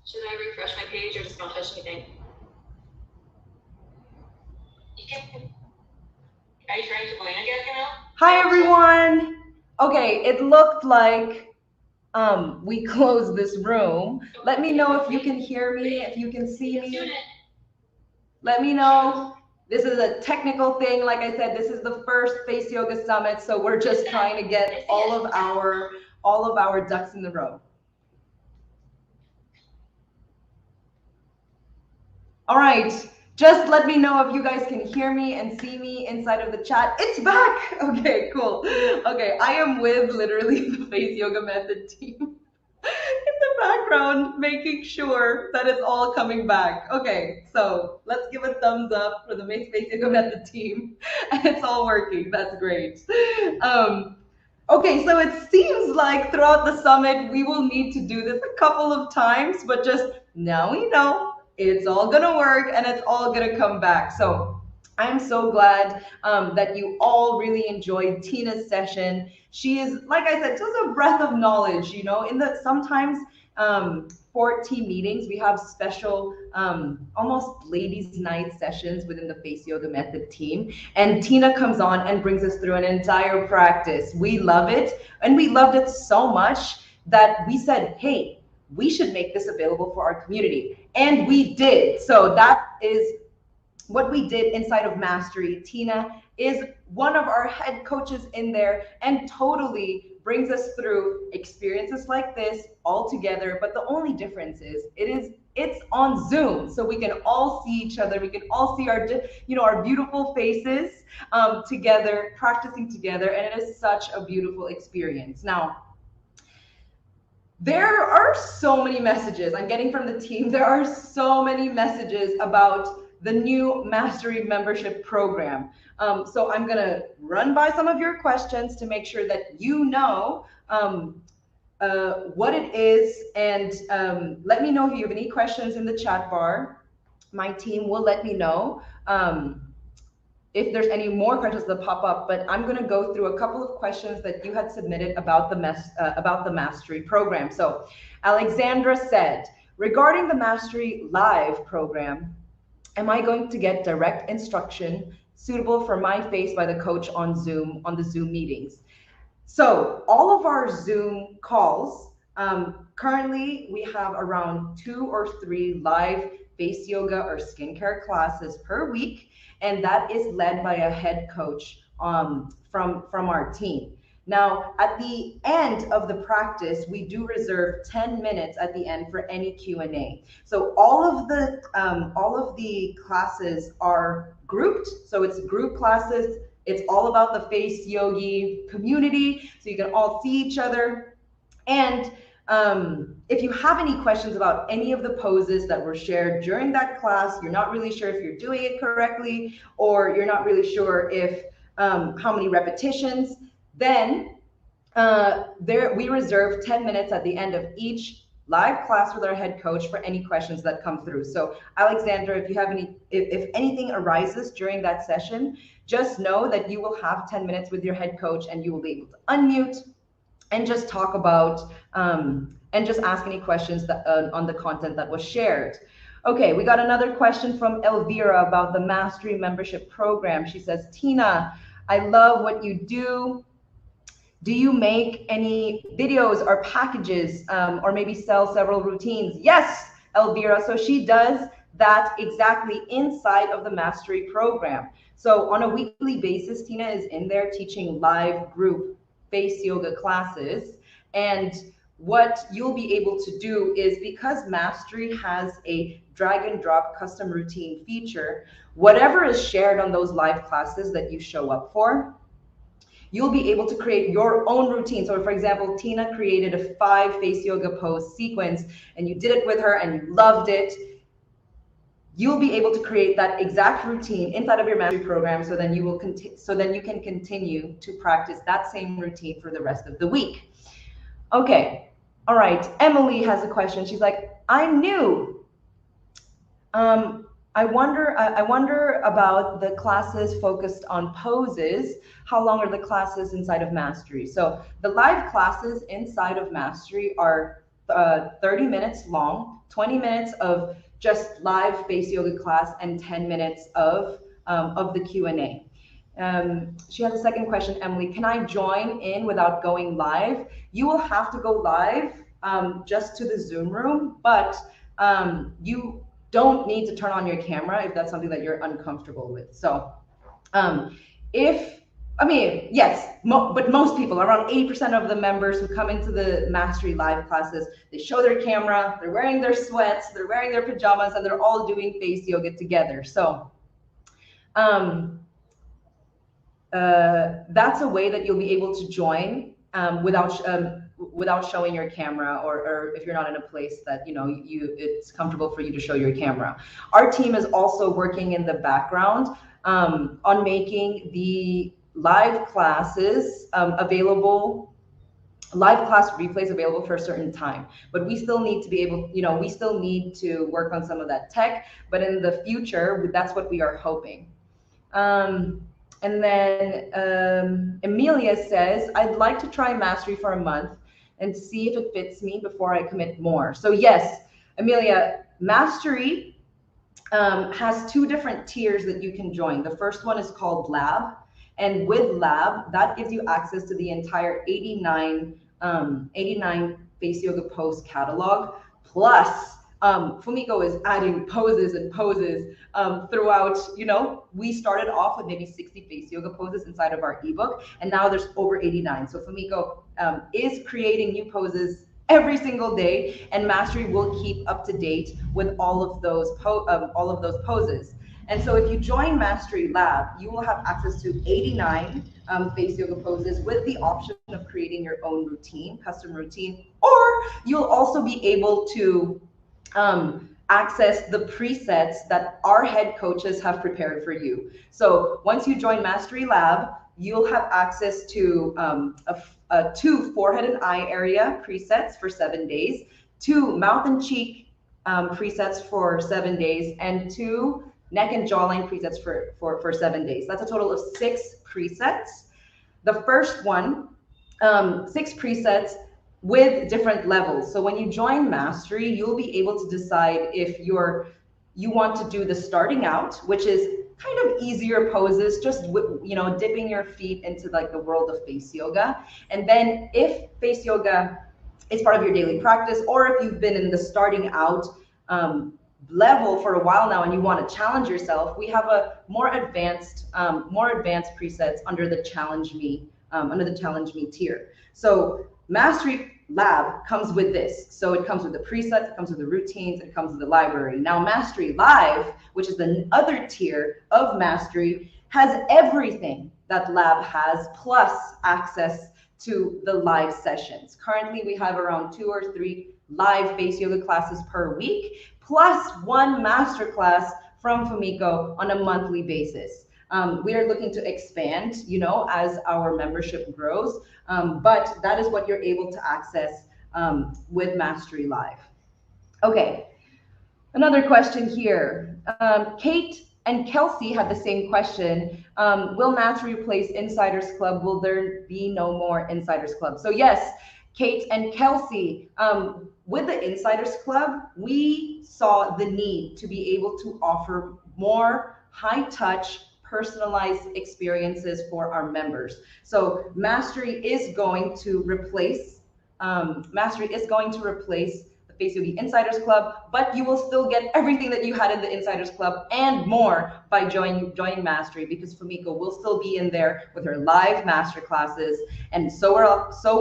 Should I refresh my page or just don't touch anything? Are you trying to go in again, Hi everyone. Okay, it looked like we closed this room. Let me know if you can hear me, if you can see me. Let me know. This is a technical thing. Like I said, this is the first Face Yoga Summit, so we're just trying to get all of our ducks in the row. All right, just let me know if you guys can hear me and see me inside of the chat. It's back. Okay, cool. Okay, I am with literally the Face Yoga Method team in the background, making sure that it's all coming back. Okay, so let's give a thumbs up for the Face Yoga Method team. It's all working. That's great. Okay, so it seems like throughout the summit, we will need to do this a couple of times, but just now we know it's all gonna work and it's all gonna come back. So I'm so glad that you all really enjoyed Tina's session. She is, like I said, just a breath of knowledge. In the sometimes for team meetings, we have special, almost ladies' night sessions within the Face Yoga Method team. And Tina comes on and brings us through an entire practice. We love it. And we loved it so much that we said, hey, we should make this available for our community. And we did. So that is what we did inside of Mastery. Tina is one of our head coaches in there and totally brings us through experiences like this all together. But the only difference is it's on Zoom, so we can all see each other. We can all see our beautiful faces together, practicing together, and it is such a beautiful experience. Now, there are so many messages I'm getting from the team. There are so many messages about the new Mastery membership program. So I'm going to run by some of your questions to make sure that you know what it is. And let me know if you have any questions in the chat bar. My team will let me know. If there's any more questions that pop up, but I'm going to go through a couple of questions that you had submitted about the Mastery program. So Alexandra said, regarding the Mastery Live program, am I going to get direct instruction suitable for my face by the coach on the Zoom meetings? So all of our Zoom calls, currently we have around 2 or 3 live face yoga or skincare classes per week, and that is led by a head coach from our team. Now, at the end of the practice, we do reserve 10 minutes at the end for any Q&A. So all of the classes are grouped, so it's group classes. It's all about the Face Yogi community, so you can all see each other. And if you have any questions about any of the poses that were shared during that class, you're not really sure if you're doing it correctly, or you're not really sure if how many repetitions, then we reserve 10 minutes at the end of each live class with our head coach for any questions that come through. So Alexandra, if anything arises during that session, just know that you will have 10 minutes with your head coach and you will be able to unmute and just talk about and just ask any questions on the content that was shared. Okay, we got another question from Elvira about the Mastery membership program. She says, Tina, I love what you do. Do you make any videos or packages or maybe sell several routines? Yes, Elvira. So she does that exactly inside of the Mastery program. So on a weekly basis, Tina is in there teaching live group face yoga classes. And what you'll be able to do is, because Mastery has a drag and drop custom routine feature, whatever is shared on those live classes that you show up for, you'll be able to create your own routine. So for example, Tina created a 5 face yoga pose sequence and you did it with her and you loved it. You'll be able to create that exact routine inside of your Mastery program, so then you can continue to practice that same routine for the rest of the week. Okay, all right. Emily has a question. She's like, I'm new. I wonder about the classes focused on poses. How long are the classes inside of Mastery? So the live classes inside of Mastery are 30 minutes long, 20 minutes of just live face yoga class, and 10 minutes of the Q&A. She has a second question, Emily. Can I join in without going live? You will have to go live just to the Zoom room, but you don't need to turn on your camera if that's something that you're uncomfortable with. So yes, but most people, around 80% of the members who come into the Mastery Live classes, they show their camera, they're wearing their sweats, they're wearing their pajamas, and they're all doing face yoga together. So that's a way that you'll be able to join without showing your camera, or if you're not in a place that it's comfortable for you to show your camera. Our team is also working in the background on making the live classes live class replays available for a certain time, but we still need to be able, we still need to work on some of that tech, but in the future, that's what we are hoping. And then Emilia says, I'd like to try Mastery for a month and see if it fits me before I commit more. So yes, Emilia, Mastery has two different tiers that you can join. The first one is called Lab. And with Lab, that gives you access to the entire 89 face yoga pose catalog. Plus, Fumiko is adding poses and poses throughout. We started off with maybe 60 face yoga poses inside of our ebook, and now there's over 89. So Fumiko is creating new poses every single day, and Mastery will keep up to date with all of those poses. And so if you join Mastery Lab, you will have access to 89 face yoga poses with the option of creating your own routine, custom routine, or you'll also be able to access the presets that our head coaches have prepared for you. So once you join Mastery Lab, you'll have access to 2 forehead and eye area presets for 7 days, 2 mouth and cheek presets for 7 days, and 2 neck and jawline presets for 7 days. That's a total of 6 presets. The first one, 6 presets with different levels. So when you join Mastery, you'll be able to decide if you want to do the starting out, which is kind of easier poses, just dipping your feet into like the world of face yoga. And then if face yoga is part of your daily practice, or if you've been in the starting out level for a while now and you want to challenge yourself, we have a more advanced presets under the Challenge Me tier. So Mastery Lab comes with this. So it comes with the presets, it comes with the routines, it comes with the library. Now Mastery Live, which is the other tier of Mastery, has everything that Lab has, plus access to the live sessions. Currently, we have around 2 or 3 live face yoga classes per week, plus 1 masterclass from Fumiko on a monthly basis. We are looking to expand, as our membership grows, but that is what you're able to access with Mastery Live. Okay, another question here. Kate and Kelsey had the same question. Will Mastery replace Insiders Club? Will there be no more Insiders Club? So yes, Kate and Kelsey, with the Insiders Club, we saw the need to be able to offer more high-touch, personalized experiences for our members. So Mastery is going to replace the Face Yogi Insiders Club, but you will still get everything that you had in the Insiders Club and more by joining Mastery, because Fumiko will still be in there with her live master classes, and so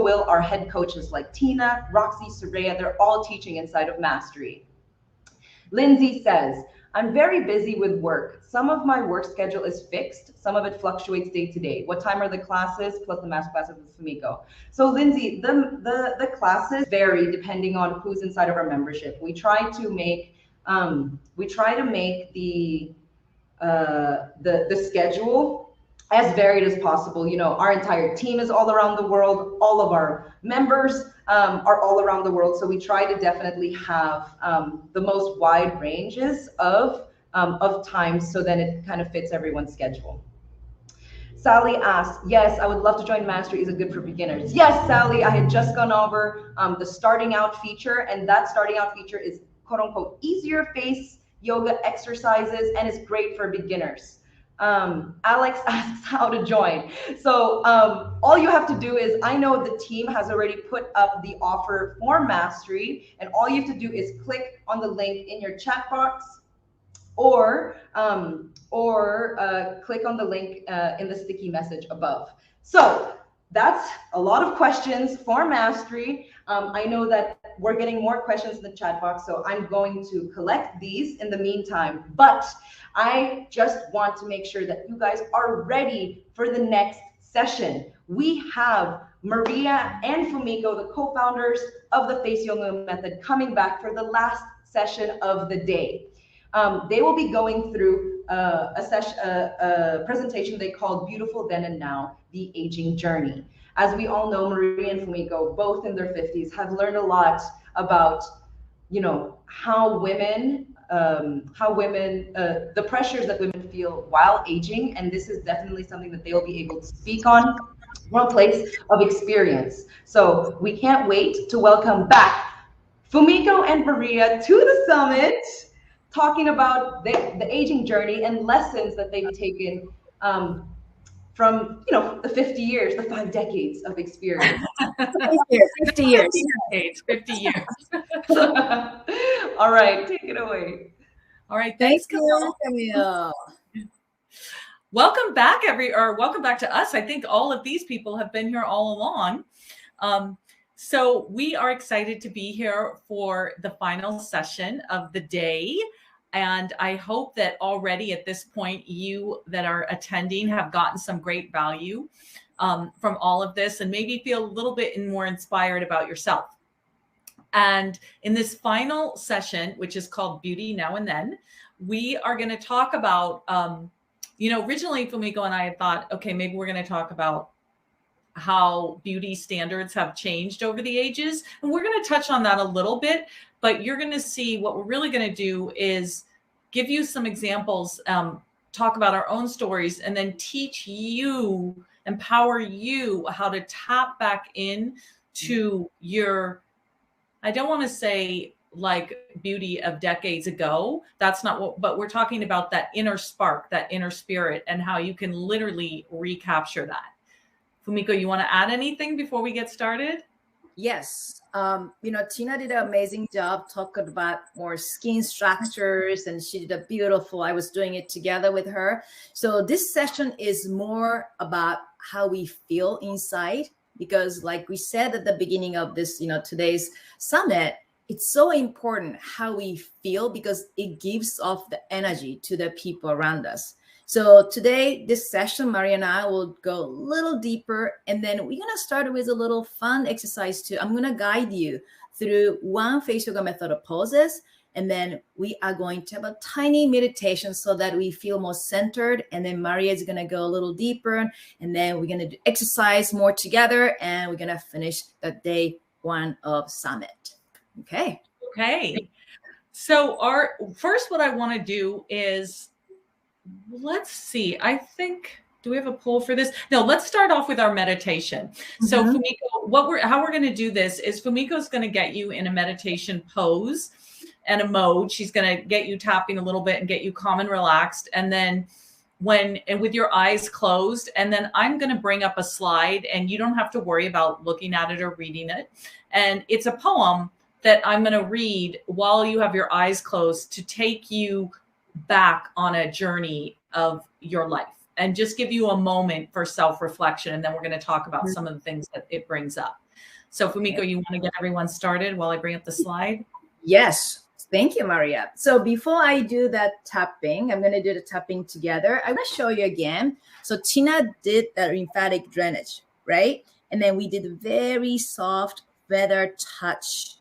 will our head coaches like Tina, Roxy, Soraya. They're all teaching inside of Mastery. Lindsay says, I'm very busy with work. Some of my work schedule is fixed. Some of it fluctuates day to day. What time are the classes plus the master classes with Fumiko? So Lindsay, the classes vary depending on who's inside of our membership. We try to make the schedule as varied as possible. Our entire team is all around the world. All of our members are all around the world. So we try to definitely have the most wide ranges of times, so then it kind of fits everyone's schedule. Sally asked, yes, I would love to join Mastery. Is it good for beginners? Yes, Sally, I had just gone over the starting out feature, and that starting out feature is quote unquote easier face yoga exercises and is great for beginners. Alex asks how to join. So all you have to do is, I know the team has already put up the offer for Mastery, and all you have to do is click on the link in your chat box, or click on the link in the sticky message above. So that's a lot of questions for Mastery. I know that we're getting more questions in the chat box, so I'm going to collect these in the meantime. But I just want to make sure that you guys are ready for the next session. We have Maria and Fumiko, the co-founders of the Face Yoga Method, coming back for the last session of the day. They will be going through a presentation they called Beautiful Then and Now, The Aging Journey. As we all know, Maria and Fumiko, both in their 50s, have learned a lot about, how women, the pressures that women feel while aging. And this is definitely something that they'll be able to speak on from a place of experience. So we can't wait to welcome back Fumiko and Maria to the summit, talking about the aging journey and lessons that they've taken from the 50 years, the 5 decades of experience. 50 years. 50 years. All right, take it away. All right, Thanks, Camille. Camille. Welcome back, welcome back to us. I think all of these people have been here all along. So we are excited to be here for the final session of the day. And I hope that already at this point, you that are attending have gotten some great value from all of this, and maybe feel a little bit more inspired about yourself. And in this final session, which is called Beauty Now and Then, we are going to talk about, originally Fumiko and I had thought, okay, maybe we're going to talk about how beauty standards have changed over the ages. And we're going to touch on that a little bit, but you're going to see what we're really going to do is give you some examples, talk about our own stories, and then teach you, empower you how to tap back in to your, I don't want to say like beauty of decades ago. That's not what, but we're talking about that inner spark, that inner spirit, and how you can literally recapture that. Fumiko, you want to add anything before we get started? Yes. Tina did an amazing job talking about more skin structures, and she did a beautiful, I was doing it together with her. So this session is more about how we feel inside, because like we said at the beginning of this, today's summit, it's so important how we feel because it gives off the energy to the people around us. So today, this session, Maria and I will go a little deeper, and then we're going to start with a little fun exercise too. I'm going to guide you through one face yoga method of poses, and then we are going to have a tiny meditation so that we feel more centered. And then Maria is going to go a little deeper, and then we're going to exercise more together, and we're going to finish the day 1 of summit. Okay. So first, what I want to do is, let's see, I think, do we have a poll for this? No, let's start off with our meditation. So Fumiko, how we're going to do this is Fumiko's going to get you in a meditation pose and a mode. She's going to get you tapping a little bit and get you calm and relaxed. And then with your eyes closed, and then I'm going to bring up a slide, and you don't have to worry about looking at it or reading it. And it's a poem that I'm going to read while you have your eyes closed to take you back on a journey of your life and just give you a moment for self-reflection. And then we're going to talk about some of the things that it brings up. So Fumiko, you want to get everyone started while I bring up the slide? Yes. Thank you, Maria. So before I do that tapping, I'm going to do the tapping together. I'm going to show you again. So Tina did the lymphatic drainage, right? And then we did very soft feather touch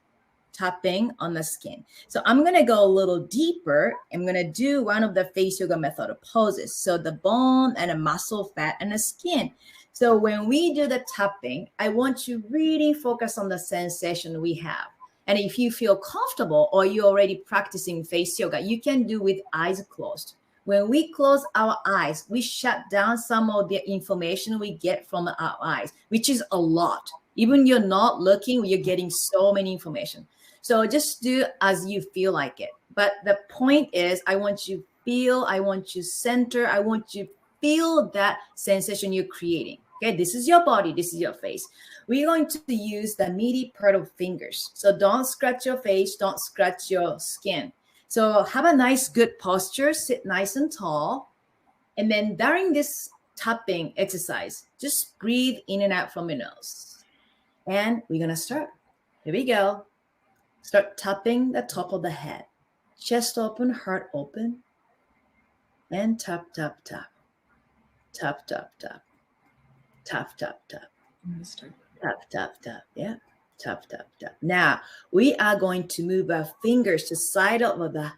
tapping on the skin. So I'm going to go a little deeper. I'm going to do one of the face yoga method of poses. So the bone and the muscle fat and the skin. So when we do the tapping, I want you really focus on the sensation we have. And if you feel comfortable or you're already practicing face yoga, you can do with eyes closed. When we close our eyes, we shut down some of the information we get from our eyes, which is a lot. Even you're not looking, you're getting so many information. So just do as you feel like it. But the point is, I want you feel, I want you center, I want you feel that sensation you're creating. Okay, this is your body, this is your face. We're going to use the meaty part of fingers. So don't scratch your face, don't scratch your skin. So have a nice, good posture, sit nice and tall. And then during this tapping exercise, just breathe in and out from your nose. And we're going to start. Here we go. Start tapping the top of the head. Chest open, heart open. And tap, tap, tap. Tap, tap, tap. Tap, tap, tap. Tap, tap, tap. Yeah. Tap, tap, tap. Now, we are going to move our fingers to the side of the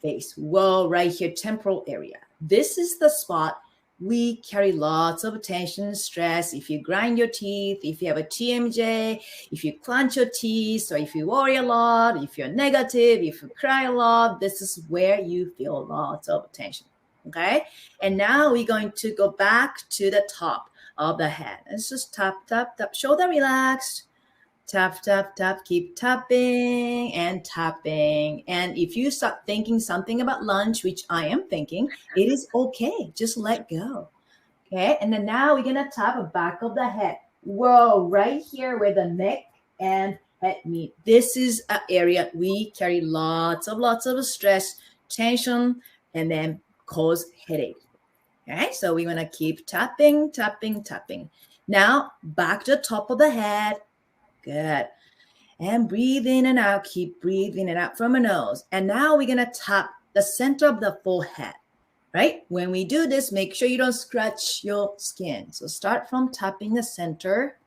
face. Whoa, right here, temporal area. This is the spot we carry lots of tension, stress. If you grind your teeth, if you have a TMJ, if you clench your teeth, or if you worry a lot, if you're negative, if you cry a lot, this is where you feel lots of tension. Okay? And now we're going to go back to the top of the head. Let's just tap, tap, tap. Shoulder relaxed. Tap, tap, tap. Keep tapping and tapping. And if you start thinking something about lunch, which I am thinking, it is okay. Just let go. Okay? And then now we're going to tap the back of the head. Whoa, right here where the neck and head meet. This is an area we carry lots of stress, tension, and then cause headache. Okay, so we're gonna keep tapping, tapping, tapping. Now back to the top of the head. Good. And breathe in and out. Keep breathing it out from the nose. And now we're gonna tap the center of the forehead. Right? When we do this, make sure you don't scratch your skin. So start from tapping the center.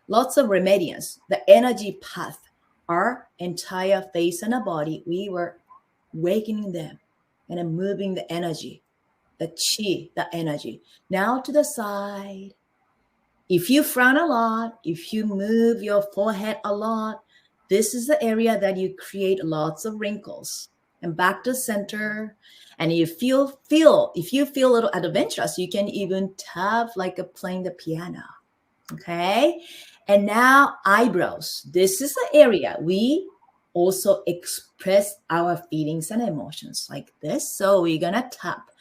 Lots of remedians, the energy path, our entire face and the body. We were awakening them and then moving the energy. The chi, the energy. Now to the side. If you frown a lot, if you move your forehead a lot, this is the area that you create lots of wrinkles. And back to center. And if you feel a little adventurous, you can even tap like playing the piano. Okay? And now eyebrows. This is the area we also express our feelings and emotions like this. So we're gonna tap.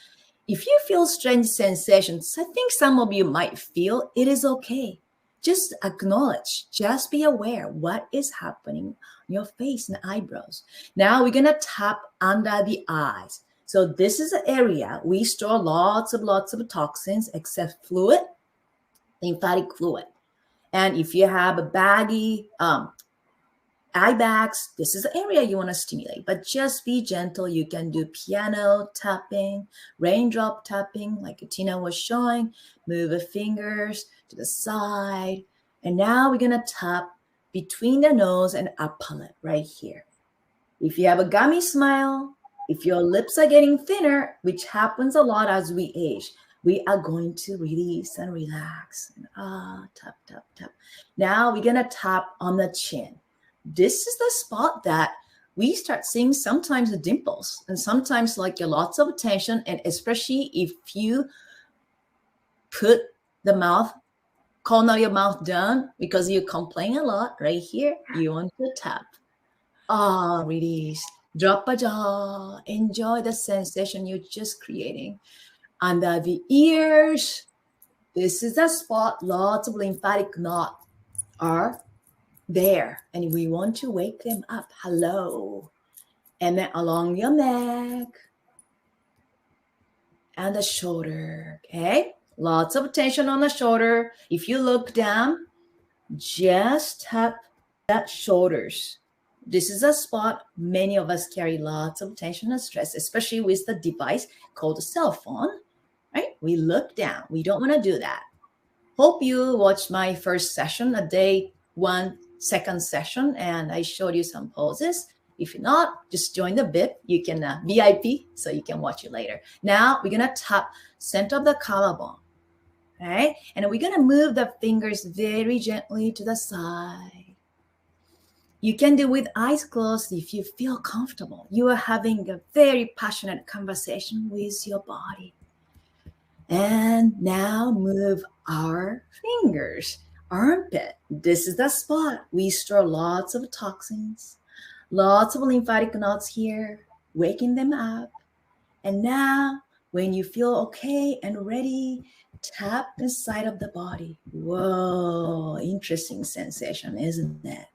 If you feel strange sensations, I think some of you might feel, it is okay. Just acknowledge, just be aware what is happening on your face and eyebrows. Now we're gonna tap under the eyes. So this is the area we store lots of toxins, except fluid, lymphatic fluid. And if you have a baggy eye bags, this is the area you want to stimulate, but just be gentle. You can do piano tapping, raindrop tapping, like Tina was showing, move the fingers to the side. And now we're going to tap between the nose and upper lip right here. If you have a gummy smile, if your lips are getting thinner, which happens a lot as we age, we are going to release and relax. And tap, tap, tap. Now we're going to tap on the chin. This is the spot that we start seeing sometimes the dimples and sometimes like lots of tension. And especially if you put the mouth, corner of your mouth down because you complain a lot right here, you want to tap. Release. Drop a jaw. Enjoy the sensation you're just creating. Under the ears, this is the spot lots of lymphatic knots are there, and we want to wake them up. Hello. And then along your neck and the shoulder. Okay, lots of tension on the shoulder. If you look down, just tap that shoulders. This is a spot many of us carry lots of tension and stress, especially with the device called a cell phone. Right? We look down. We don't want to do that. Hope you watched my first session, a day 1 second session, and I showed you some poses. If not, just join the VIP. You can VIP, so you can watch it later. Now we're gonna tap center of the collarbone, okay? And we're gonna move the fingers very gently to the side. You can do with eyes closed if you feel comfortable. You are having a very passionate conversation with your body. And now move our fingers. Armpit. This is the spot. We store lots of toxins, lots of lymphatic nodes here, waking them up. And now, when you feel okay and ready, tap inside of the body. Whoa, interesting sensation, isn't it?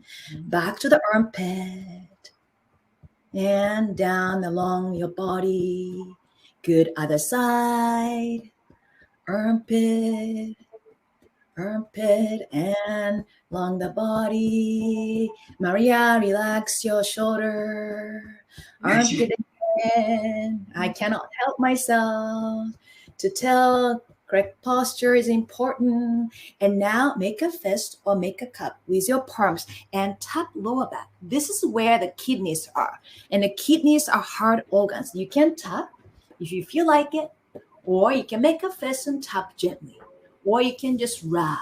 Back to the armpit and down along your body. Good other side. Armpit, armpit, and along the body. Maria, relax your shoulder. Armpit again. I cannot help myself to tell correct posture is important. And now make a fist or make a cup with your palms and tap lower back. This is where the kidneys are. And the kidneys are hard organs. You can tap if you feel like it, or you can make a fist and tap gently, or you can just rub.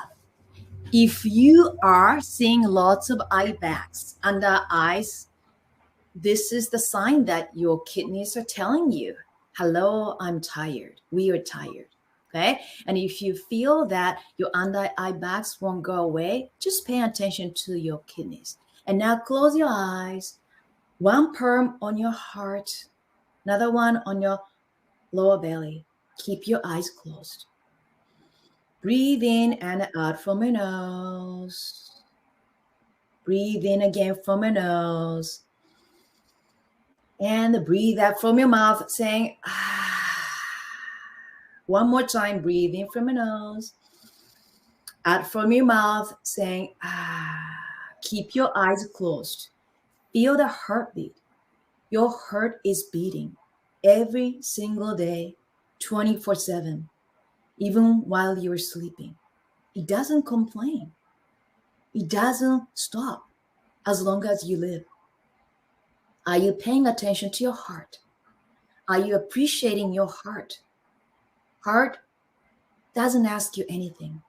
If you are seeing lots of eye bags under eyes, this is the sign that your kidneys are telling you, hello, I'm tired. We are tired. Okay. And if you feel that your under eye bags won't go away, just pay attention to your kidneys. And now close your eyes. One palm on your heart, another one on your lower belly. Keep your eyes closed. Breathe in and out from your nose. Breathe in again from your nose. And breathe out from your mouth, saying, ah. One more time, breathe in from your nose. Out from your mouth, saying, ah. Keep your eyes closed. Feel the heartbeat. Your heart is beating every single day, 24/7, even while you're sleeping. It doesn't complain. It doesn't stop as long as you live. Are you paying attention to your heart? Are you appreciating your heart? Heart doesn't ask you anything.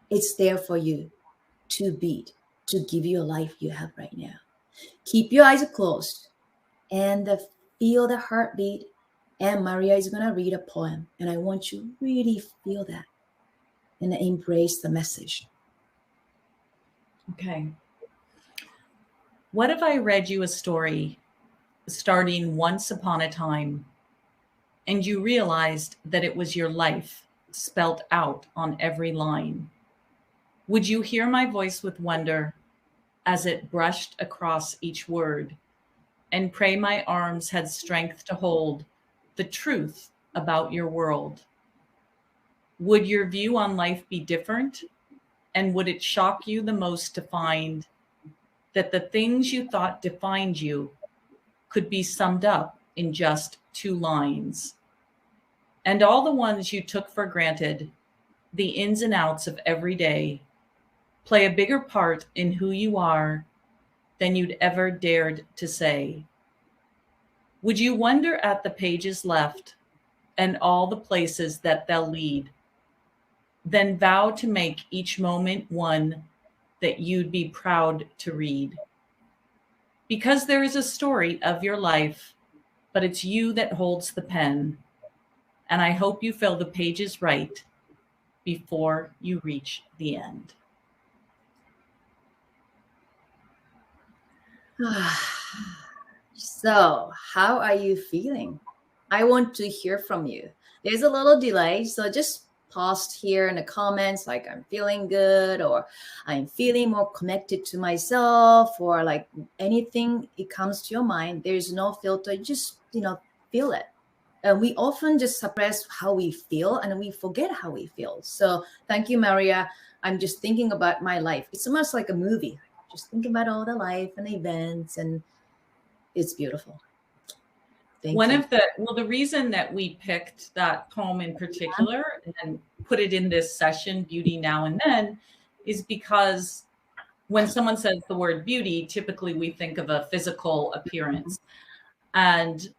It's there for you to beat, to give you a life you have right now. Keep your eyes closed and feel the heartbeat. And Maria is going to read a poem. And I want you to really feel that and embrace the message. Okay. What if I read you a story starting once upon a time and you realized that it was your life spelt out on every line? Would you hear my voice with wonder as it brushed across each word and pray my arms had strength to hold the truth about your world? Would your view on life be different? And would it shock you the most to find that the things you thought defined you could be summed up in just 2 lines? And all the ones you took for granted, the ins and outs of every day, play a bigger part in who you are than you'd ever dared to say. Would you wonder at the pages left and all the places that they'll lead, then vow to make each moment one that you'd be proud to read? Because there is a story of your life, but it's you that holds the pen. And I hope you fill the pages right before you reach the end. So, how are you feeling? I want to hear from you. There's a little delay, so just post here in the comments like I'm feeling good, or I'm feeling more connected to myself, or like anything it comes to your mind. There's no filter. Just feel it. And we often just suppress how we feel and we forget how we feel. So thank you, Maria. I'm just thinking about my life. It's almost like a movie. Just think about all the life and events, and it's beautiful. The reason that we picked that poem in particular and put it in this session, Beauty Now and Then, is because when someone says the word beauty, typically we think of a physical appearance. And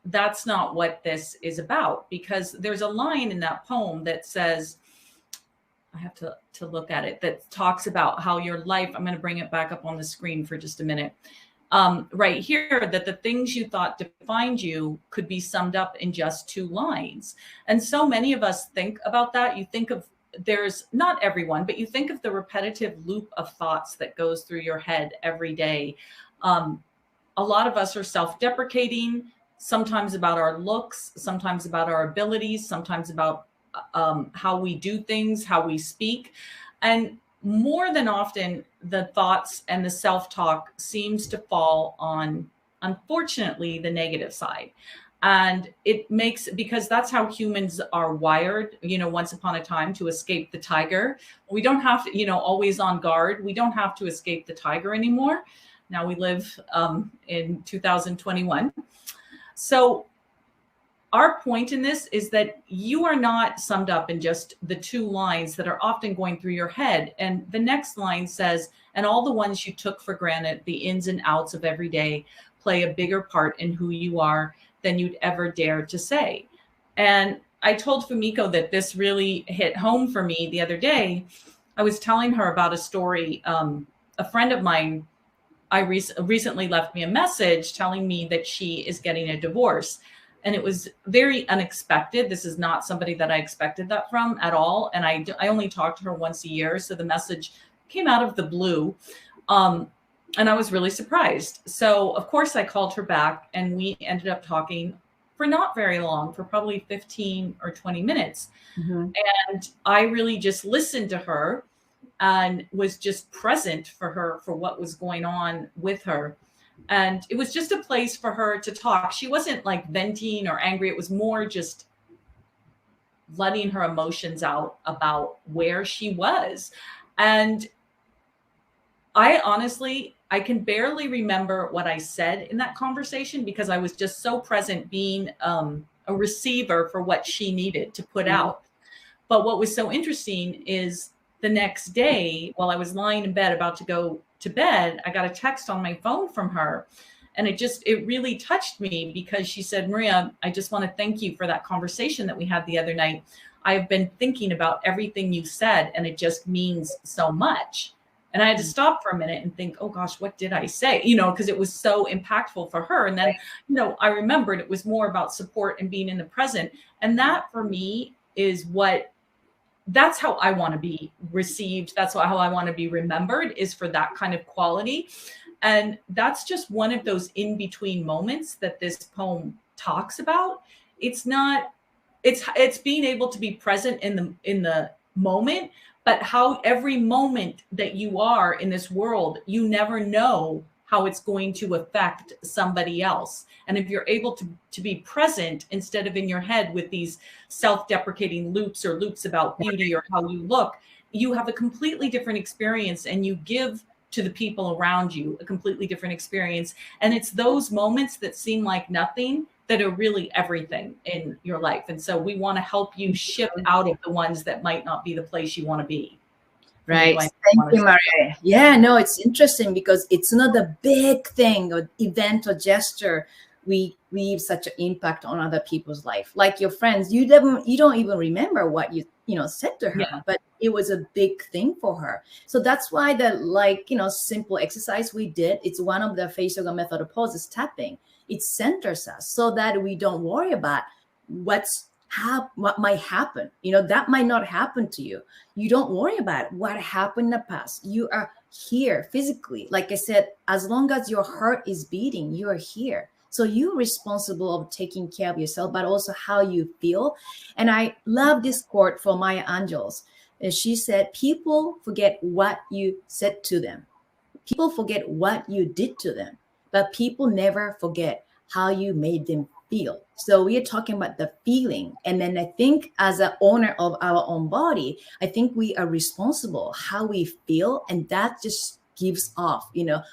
that's not what this is about, because there's a line in that poem that says, I have to look at it, that talks about how your life, I'm going to bring it back up on the screen for just a minute. Right here, that the things you thought defined you could be summed up in just 2 lines. And so many of us think about that. You think of, there's not everyone, but you think of the repetitive loop of thoughts that goes through your head every day. A lot of us are self-deprecating, sometimes about our looks, sometimes about our abilities, sometimes about how we do things, how we speak. And more than often, the thoughts and the self-talk seems to fall on, unfortunately, the negative side. And it makes, because that's how humans are wired, once upon a time, to escape the tiger. We don't have to, always on guard. We don't have to escape the tiger anymore. Now we live in 2021. So our point in this is that you are not summed up in just the 2 lines that are often going through your head. And the next line says, and all the ones you took for granted, the ins and outs of every day, play a bigger part in who you are than you'd ever dare to say. And I told Fumiko that this really hit home for me the other day. I was telling her about a story. A friend of mine, recently left me a message telling me that she is getting a divorce. And it was very unexpected. This is not somebody that I expected that from at all. And I only talk to her once a year. So the message came out of the blue. And I was really surprised. So of course I called her back, and we ended up talking for not very long, for probably 15 or 20 minutes. Mm-hmm. And I really just listened to her and was just present for her, for what was going on with her. And it was just a place for her to talk. She wasn't like venting or angry. It was more just letting her emotions out about where she was. And I honestly, I can barely remember what I said in that conversation, because I was just so present, being a receiver for what she needed to put out. But what was so interesting is the next day, while I was lying in bed about to go to bed, I got a text on my phone from her. And it really touched me, because she said, Maria, I just want to thank you for that conversation that we had the other night. I've been thinking about everything you said, and it just means so much. And I had to stop for a minute and think, oh gosh, what did I say? Because it was so impactful for her. And then, I remembered it was more about support and being in the present. And that for me is that's how I want to be received. That's how I want to be remembered, is for that kind of quality. And that's just one of those in-between moments that this poem talks about. It's being able to be present in the moment, but how every moment that you are in this world, you never know how it's going to affect somebody else. And if you're able to be present instead of in your head with these self-deprecating loops or loops about beauty or how you look, you have a completely different experience, and you give to the people around you a completely different experience. And it's those moments that seem like nothing that are really everything in your life. And so we want to help you shift out of the ones that might not be the place you want to be. Right. Thank you, Maria. Yeah, no, it's interesting, because it's not a big thing or event or gesture. We leave such an impact on other people's life. Like your friends, you don't even remember what you said to her, but it was a big thing for her. So that's why the simple exercise we did, it's one of the face yoga method of poses, tapping. It centers us so that we don't worry about what might happen. That might not happen to you. You don't worry about what happened in the past. You are here physically. Like I said, as long as your heart is beating, you are here. So you're responsible of taking care of yourself, but also how you feel. And I love this quote from Maya Angelou. And she said, people forget what you said to them. People forget what you did to them, but people never forget how you made them feel. So we are talking about the feeling. And then I think as an owner of our own body, I think we are responsible how we feel. And that just gives off,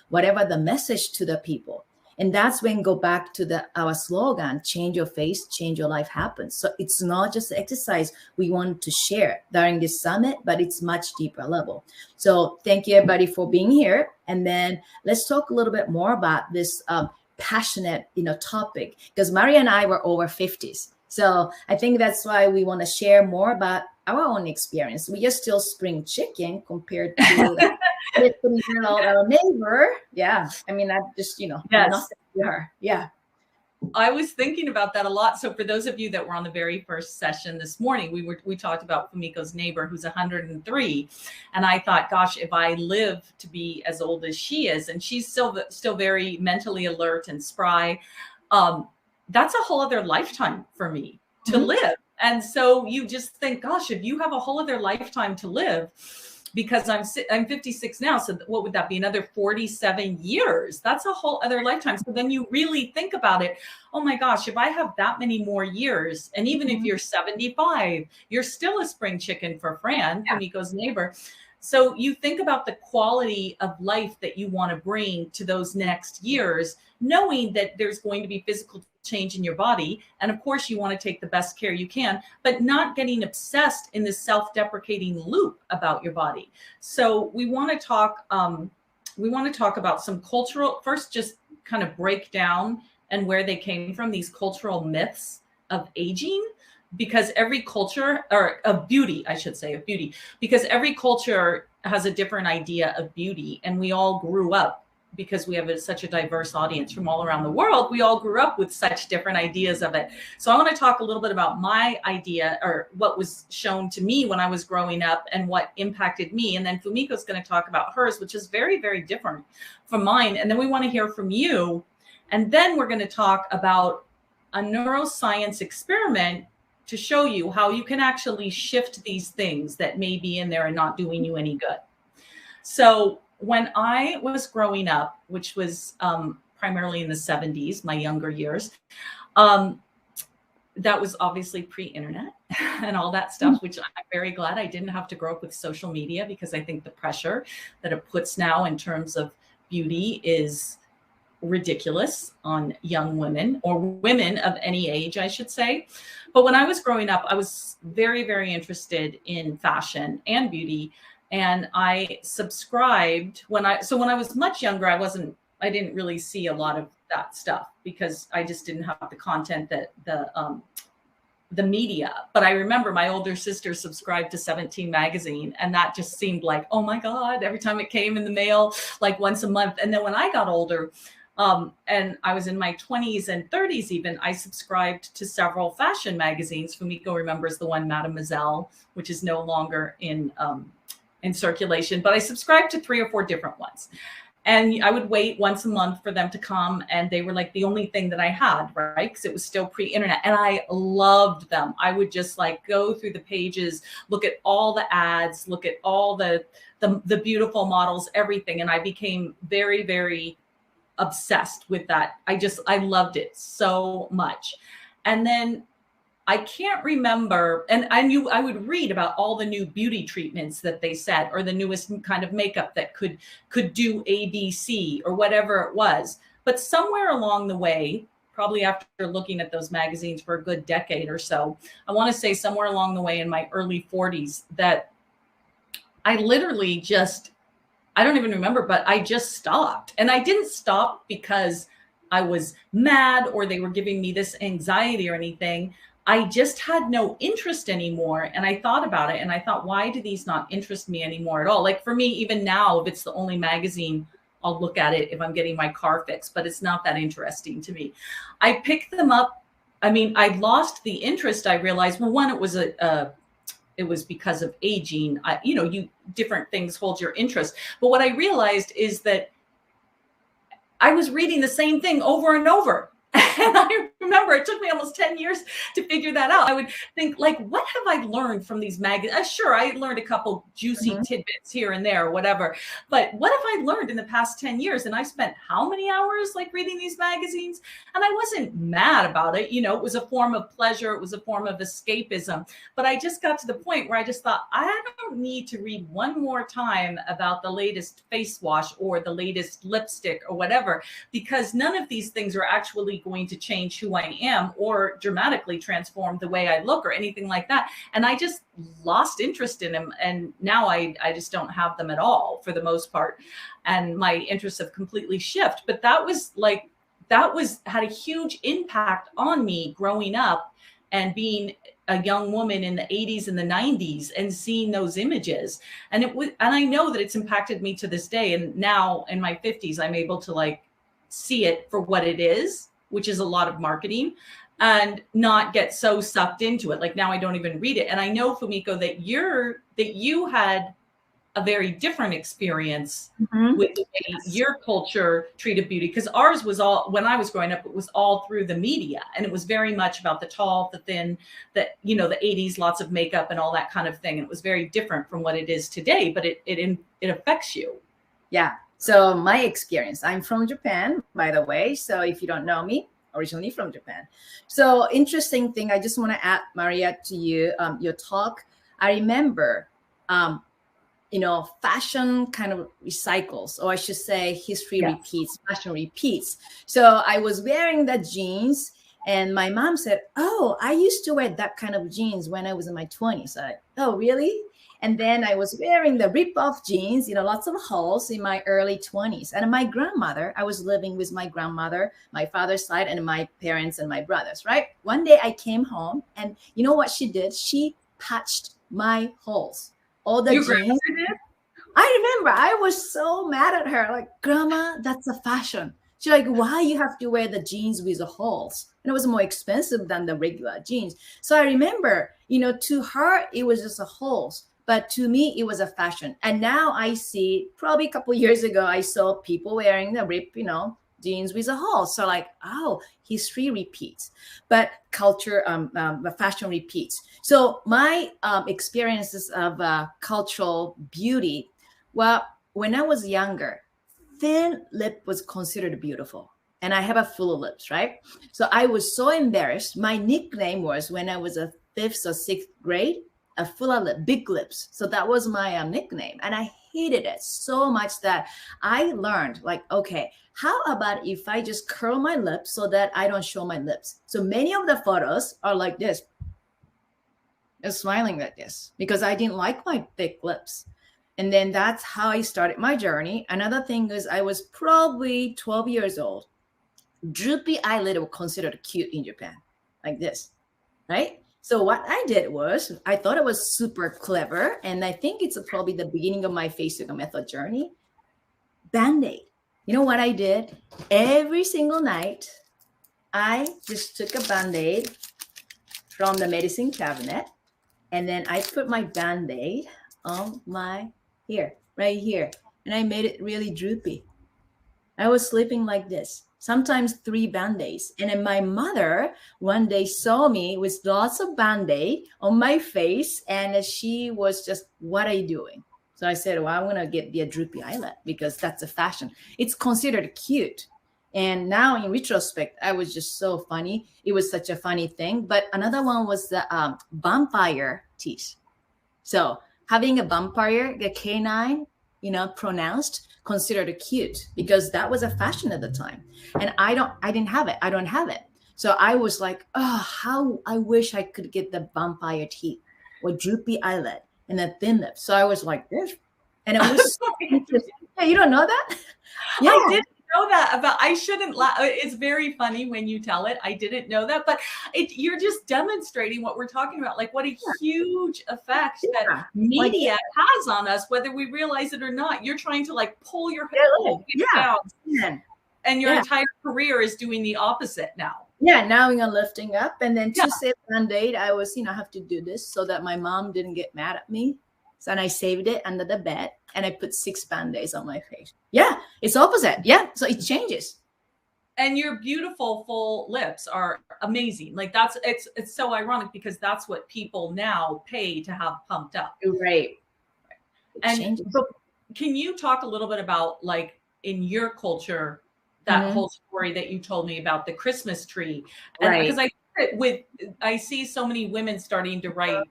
whatever the message to the people. And that's when go back to our slogan, change your face, change your life happens. So it's not just the exercise we want to share during this summit, but it's much deeper level. So thank you everybody for being here. And then let's talk a little bit more about this passionate, topic, because Maria and I were over 50s. So I think that's why we want to share more about our own experience. We are still spring chicken compared to the 15-year-old neighbor. Yeah. I mean, I just, Yes. nothing to her. Yeah. I was thinking about that a lot. So for those of you that were on the very first session this morning, we talked about Fumiko's neighbor who's 103. And I thought, gosh, if I live to be as old as she is, and she's still very mentally alert and spry, that's a whole other lifetime for me to live. And so you just think, gosh, if you have a whole other lifetime to live, because I'm 56 now. So what would that be? Another 47 years. That's a whole other lifetime. So then you really think about it. Oh my gosh, if I have that many more years, and even if you're 75, you're still a spring chicken for Fran, Fumiko's neighbor. So you think about the quality of life that you want to bring to those next years, knowing that there's going to be physical change in your body. And of course, you want to take the best care you can, but not getting obsessed in this self-deprecating loop about your body. So we want to talk about some cultural, first, just kind of break down and where they came from, these cultural myths of aging, because every culture, or of beauty, I should say, of beauty, because every culture has a different idea of beauty. And we all grew up, because we have such a diverse audience from all around the world, we all grew up with such different ideas of it. So I want to talk a little bit about my idea, or what was shown to me when I was growing up and what impacted me. And then Fumiko's going to talk about hers, which is very, very different from mine. And then we want to hear from you. And then we're going to talk about a neuroscience experiment to show you how you can actually shift these things that may be in there and not doing you any good. So when I was growing up, which was primarily in the 70s, my younger years, that was obviously pre-internet and all that stuff, which I'm very glad I didn't have to grow up with social media, because I think the pressure that it puts now in terms of beauty is ridiculous on young women, or women of any age, I should say. But when I was growing up, I was very, very interested in fashion and beauty. And I subscribed when I was much younger, I didn't really see a lot of that stuff, because I just didn't have the content that the media. But I remember my older sister subscribed to 17 magazine, and that just seemed like, oh my God, every time it came in the mail, like once a month. And then when I got older, and I was in my 20s and 30s even, I subscribed to several fashion magazines. Fumiko remembers the one Mademoiselle, which is no longer in circulation, but I subscribed to 3 or 4 different ones. And I would wait once a month for them to come. And they were like the only thing that I had, right? Because it was still pre-internet. And I loved them. I would just like go through the pages, look at all the ads, look at all the beautiful models, everything. And I became very, very obsessed with that. I loved it so much. And then I can't remember, and I would read about all the new beauty treatments that they said, or the newest kind of makeup that could do ABC or whatever it was. But somewhere along the way, probably after looking at those magazines for a good decade or so, I want to say somewhere along the way in my early 40s, that I literally I don't even remember, but I just stopped. And I didn't stop because I was mad or they were giving me this anxiety or anything. I just had no interest anymore. And I thought about it and I thought, why do these not interest me anymore at all? Like for me, even now, if it's the only magazine, I'll look at it if I'm getting my car fixed, but it's not that interesting to me. I picked them up. I mean, I lost the interest. I realized, well, one, it was because of aging. Different things hold your interest. But what I realized is that I was reading the same thing over and over. And I remember it took me almost 10 years to figure that out. I would think, like, what have I learned from these magazines? Sure, I learned a couple juicy tidbits here and there or whatever. But what have I learned in the past 10 years? And I spent how many hours like reading these magazines? And I wasn't mad about it. It was a form of pleasure. It was a form of escapism. But I just got to the point where I just thought, I don't need to read one more time about the latest face wash or the latest lipstick or whatever, because none of these things are actually going to change who I am or dramatically transform the way I look or anything like that. And I just lost interest in them. And now I just don't have them at all for the most part. And my interests have completely shifted. But that had a huge impact on me growing up. and being a young woman in the 80s and the 90s and seeing those images. And I know that it's impacted me to this day. And now in my 50s, I'm able to like see it for what it is, which is a lot of marketing, and not get so sucked into it. Like now I don't even read it. And I know, Fumiko, that you had a very different experience with the way your culture treated beauty, because ours was all, when I was growing up, it was all through the media, and it was very much about the tall, the thin, the 80s, lots of makeup and all that kind of thing. And it was very different from what it is today, but it affects you. Yeah. So my experience, I'm from Japan, by the way. So if you don't know me, originally from Japan. So interesting thing, I just want to add, Maria, to you, your talk. I remember, fashion kind of recycles, or I should say history repeats, fashion repeats. So I was wearing the jeans, and my mom said, oh, I used to wear that kind of jeans when I was in my 20s. Oh, really? And then I was wearing the rip-off jeans, lots of holes in my early 20s. And my grandmother, I was living with my grandmother, my father's side, and my parents and my brothers, right? One day I came home, and you know what she did? She patched my holes. All the jeans. I remember I was so mad at her. Like, Grandma, that's a fashion. She's like, why you have to wear the jeans with the holes? And it was more expensive than the regular jeans. So I remember, to her, it was just a holes. But to me, it was a fashion. And now I see, probably a couple of years ago, I saw people wearing the rip, jeans with a hole. So like, oh, history repeats, but culture, the fashion repeats. So my experiences of cultural beauty, well, when I was younger, thin lip was considered beautiful. And I have a full lips, right? So I was so embarrassed. My nickname was, when I was a 5th or 6th grade, a full lip, big lips. So that was my nickname. And I hated it so much that I learned, like, okay, how about if I just curl my lips so that I don't show my lips? So many of the photos are like this, smiling like this, because I didn't like my thick lips. And then that's how I started my journey. Another thing is, I was probably 12 years old. Droopy eyelid were considered cute in Japan, like this, right? So what I did was, I thought it was super clever. And I think it's probably the beginning of my face yoga method journey. Band-Aid. You know what I did? Every single night, I just took a Band-Aid from the medicine cabinet. And then I put my Band-Aid on my here, right here. And I made it really droopy. I was sleeping like this. Sometimes 3 Band-Aids. And then my mother one day saw me with lots of Band-Aid on my face. And she was just, what are you doing? So I said, well, I'm going to get the droopy eyelid because that's a fashion. It's considered cute. And now in retrospect, I was just so funny. It was such a funny thing. But another one was the vampire teeth. So having a vampire, the canine, pronounced, considered cute, because that was a fashion at the time. And I didn't have it. I don't have it. So I was like, oh, how I wish I could get the vampire teeth or droopy eyelid and a thin lip. So I was like this. And it was so interesting. Yeah, you don't know that? Yeah. I didn't know that about, I shouldn't laugh. It's very funny when you tell it. I didn't know that, but you're just demonstrating what we're talking about. Like what a huge effect that media has on us, whether we realize it or not. You're trying to like pull your head down. And your entire career is doing the opposite now. Yeah, now I'm lifting up. And then to save Band-Aid, I was, I have to do this so that my mom didn't get mad at me. So and I saved it under the bed and I put 6 Band-Aids on my face. Yeah, it's opposite. Yeah, so it changes. And your beautiful full lips are amazing. Like it's so ironic because that's what people now pay to have pumped up. Right. And so can you talk a little bit about like in your culture, that whole story that you told me about the Christmas tree? And because I see so many women starting to write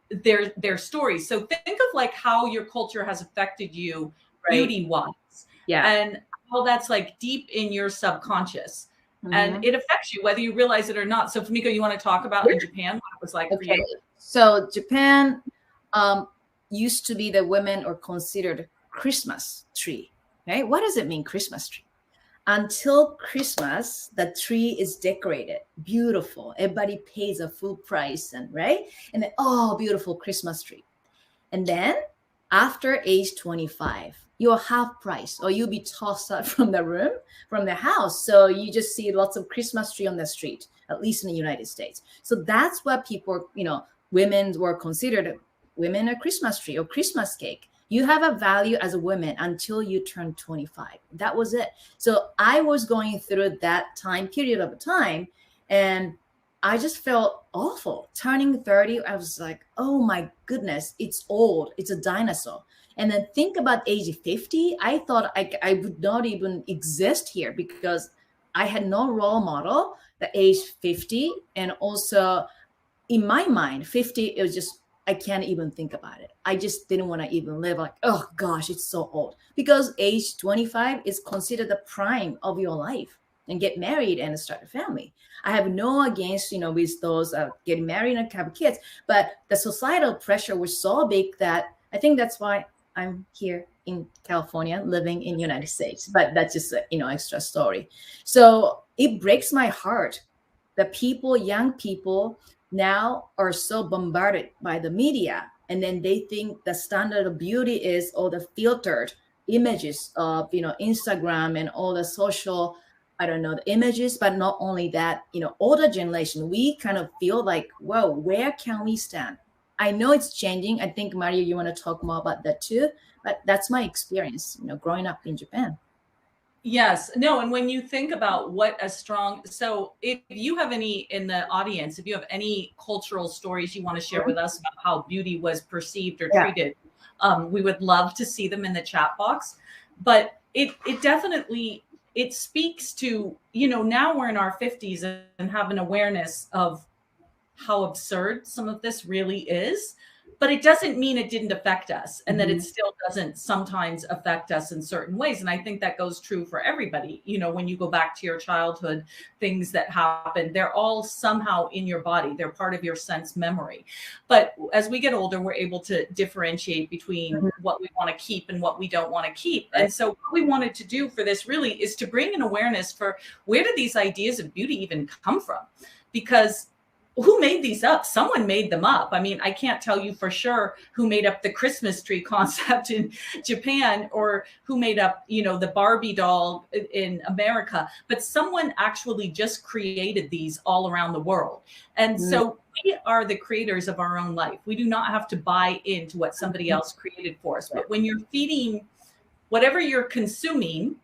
their stories. So think of like how your culture has affected you beauty wise. Yeah. And how that's like deep in your subconscious. And it affects you whether you realize it or not. So Fumiko, you want to talk about in Japan what it was like for you? So Japan used to be the women are considered Christmas tree. Okay, what does it mean, Christmas tree? until Christmas, the tree is decorated, beautiful. Everybody pays a full price, and right, and then oh, beautiful Christmas tree. And then after age 25, you're half price, or you'll be tossed out from the room, from the house. So you just see lots of Christmas tree on the street, at least in the United States. So that's what people, women were considered women a Christmas tree or Christmas cake. You have a value as a woman until you turn 25. That was it. So I was going through that time period of time, and I just felt awful. Turning 30, I was like, oh my goodness, it's old. It's a dinosaur. And then think about age 50. I thought I would not even exist here because I had no role model at age 50. And also in my mind, 50, it was just, I can't even think about it. I just didn't want to even live like, oh gosh, it's so old. Because age 25 is considered the prime of your life, and get married and start a family. I have no against, with those getting married and have kids, but the societal pressure was so big that I think that's why I'm here in California, living in the United States. But that's just extra story. So it breaks my heart that people, young people, now are so bombarded by the media, and then they think the standard of beauty is all the filtered images of Instagram and all the social, I don't know, the images. But not only that, older generation, we kind of feel like, whoa, where can we stand? I know it's changing. I think, Maria, you want to talk more about that too, but that's my experience, growing up in Japan. Yes, no. And when you think about so if you have any in the audience, if you have any cultural stories you want to share with us about how beauty was perceived or treated, we would love to see them in the chat box. But it definitely, it speaks to, now we're in our 50s and have an awareness of how absurd some of this really is. But it doesn't mean it didn't affect us, and that it still doesn't sometimes affect us in certain ways. And I think that goes true for everybody. When you go back to your childhood, things that happen, they're all somehow in your body. They're part of your sense memory. But as we get older, we're able to differentiate between what we want to keep and what we don't want to keep. And so what we wanted to do for this really is to bring an awareness for where do these ideas of beauty even come from? Because who made these up? Someone made them up. I mean, I can't tell you for sure who made up the Christmas tree concept in Japan, or who made up, the Barbie doll in America, but someone actually just created these all around the world. And so we are the creators of our own life. We do not have to buy into what somebody else created for us. But when you're feeding whatever you're consuming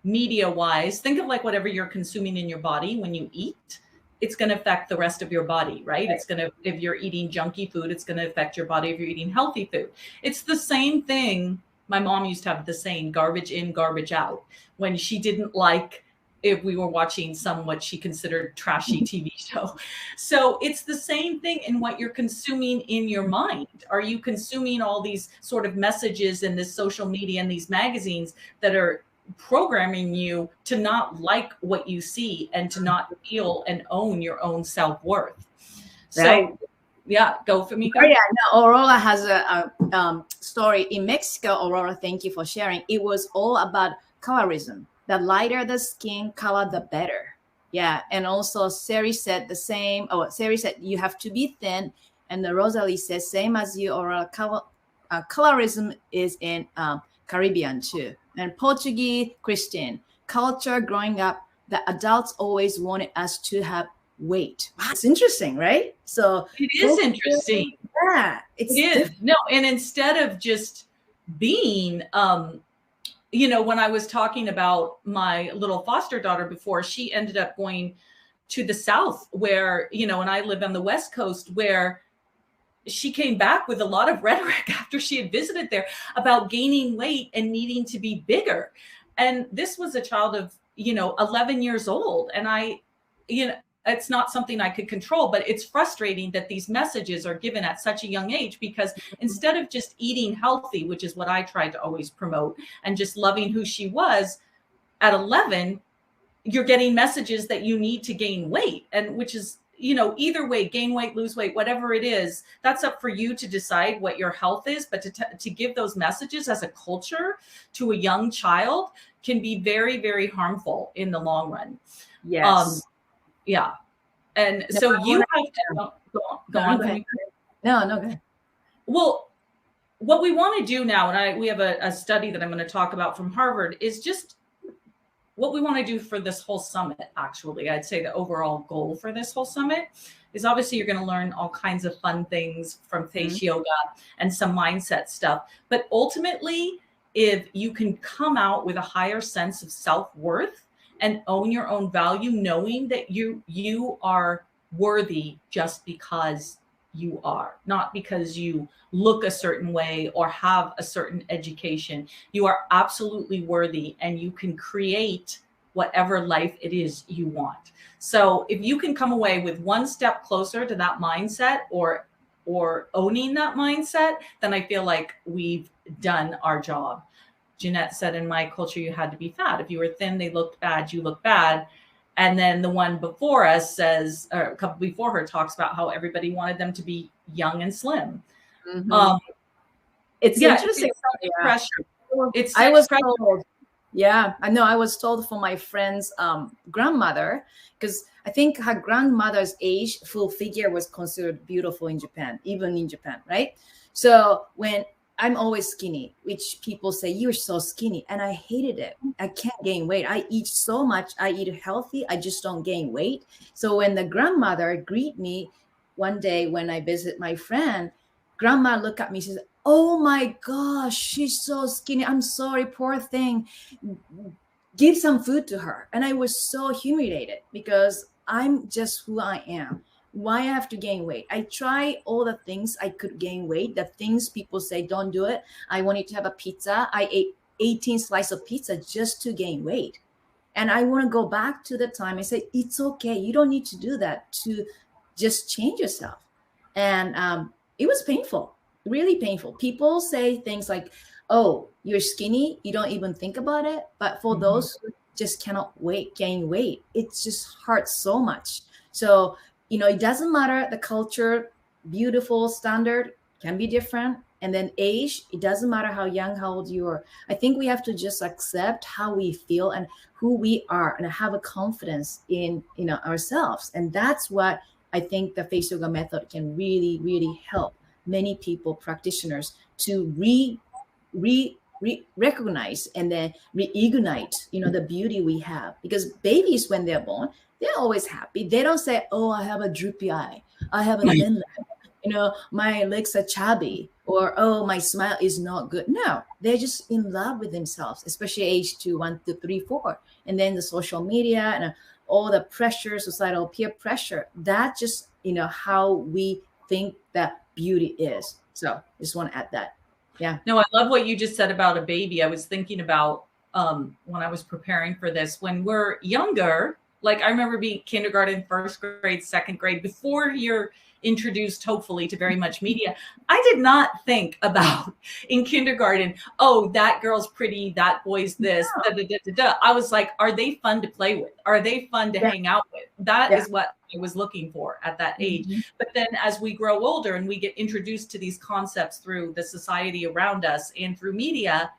media wise, think of like whatever you're consuming in your body when you eat. It's going to affect the rest of your body, right? It's going to, if you're eating junky food, it's going to affect your body if you're eating healthy food. It's the same thing. My mom used to have the saying, garbage in, garbage out, when she didn't like if we were watching some what she considered trashy TV show. So it's the same thing in what you're consuming in your mind. Are you consuming all these sort of messages in this social media and these magazines that are programming you to not like what you see and to not feel and own your own self-worth? Right. So yeah, go for me. Oh, yeah, no, Aurora has a story in Mexico. Aurora, thank you for sharing. It was all about colorism. The lighter the skin color, the better. Yeah, and also Seri said the same. Oh, Seri said you have to be thin, and the Rosalie says same as you. Aurora, colorism is in Caribbean too. And Portuguese Christian culture growing up, the adults always wanted us to have weight. Wow, it's interesting, right? So it is interesting. Yeah, it is. No, and instead of just being, when I was talking about my little foster daughter before, she ended up going to the South where, and I live on the West Coast, where she came back with a lot of rhetoric after she had visited there about gaining weight and needing to be bigger. And this was a child of, 11 years old. And it's not something I could control, but it's frustrating that these messages are given at such a young age, because instead of just eating healthy, which is what I tried to always promote, and just loving who she was at 11, you're getting messages that you need to gain weight, and which is either way, gain weight, lose weight, whatever it is, that's up for you to decide what your health is. But to give those messages as a culture to a young child can be very, very harmful in the long run. Yes. Yeah. And no, so you have to go on. Go ahead. No, go ahead. Well, what we want to do now, and we have a study that I'm going to talk about from Harvard, is just what we want to do for this whole summit. Actually, I'd say the overall goal for this whole summit is obviously you're going to learn all kinds of fun things from face yoga and some mindset stuff. But ultimately, if you can come out with a higher sense of self-worth and own your own value, knowing that you are worthy just because you are, not because you look a certain way or have a certain education. You are absolutely worthy, and you can create whatever life it is you want. So if you can come away with one step closer to that mindset or owning that mindset, then I feel like we've done our job. Jeanette said, in my culture, you had to be fat. If you were thin, they looked bad, you look bad. And then the one before us says, or a couple before her talks about how everybody wanted them to be young and slim. It's interesting. It's pressure. It's I was told. Yeah, I know. I was told from my friend's grandmother, because I think her grandmother's age, full figure was considered beautiful in Japan, even in Japan, right? So when I'm always skinny, which people say, you're so skinny. And I hated it. I can't gain weight. I eat so much. I eat healthy. I just don't gain weight. So when the grandmother greeted me one day when I visit my friend, grandma looked at me and says, oh my gosh, she's so skinny. I'm sorry, poor thing. Give some food to her. And I was so humiliated because I'm just who I am. Why I have to gain weight? I try all the things I could gain weight, the things people say don't do it. I wanted to have a pizza. I ate 18 slices of pizza just to gain weight. And I want to go back to the time and say, it's okay. You don't need to do that to just change yourself. And it was painful, really painful. People say things like, oh, you're skinny. You don't even think about it. But for those who just cannot gain weight, it just hurts so much. So, it doesn't matter the culture, beautiful standard can be different. And then age, it doesn't matter how young, how old you are. I think we have to just accept how we feel and who we are and have a confidence in ourselves. And that's what I think the face yoga method can really, really help many people, practitioners, to recognize and then reignite, the beauty we have. Because babies, when they're born, they're always happy. They don't say, oh, I have a droopy eye. I have a thin leg. My legs are chubby, or, oh, my smile is not good. No, they're just in love with themselves, especially age 2, 1, 2, 3, 4. And then the social media and all the pressure, societal peer pressure, that just, how we think that beauty is. So just want to add that. Yeah. No, I love what you just said about a baby. I was thinking about when I was preparing for this, when we're younger, like I remember being kindergarten, first grade, second grade, before you're introduced, hopefully, to very much media. I did not think about in kindergarten, oh, that girl's pretty, that boy's this, I was like, are they fun to play with? Are they fun to hang out with? That is what I was looking for at that age. But then as we grow older and we get introduced to these concepts through the society around us and through media,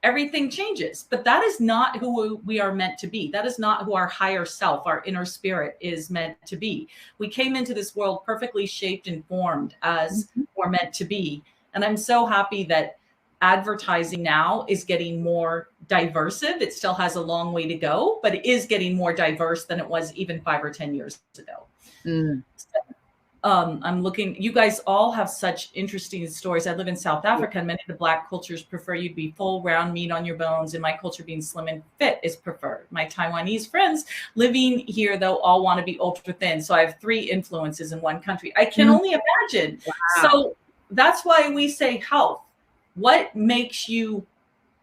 everything changes. But that is not who we are meant to be. That is not who our higher self, our inner spirit is meant to be. We came into this world perfectly shaped and formed as we're meant to be. And I'm so happy that advertising now is getting more diverse. It still has a long way to go, but it is getting more diverse than it was even 5 or 10 years ago. I'm looking, you guys all have such interesting stories. I live in South Africa, and many of the Black cultures prefer you to be full, round, meat on your bones. In my culture, being slim and fit is preferred. My Taiwanese friends living here, though, all want to be ultra thin. So I have 3 influences in one country. I can only imagine. Wow. So that's why we say health. What makes you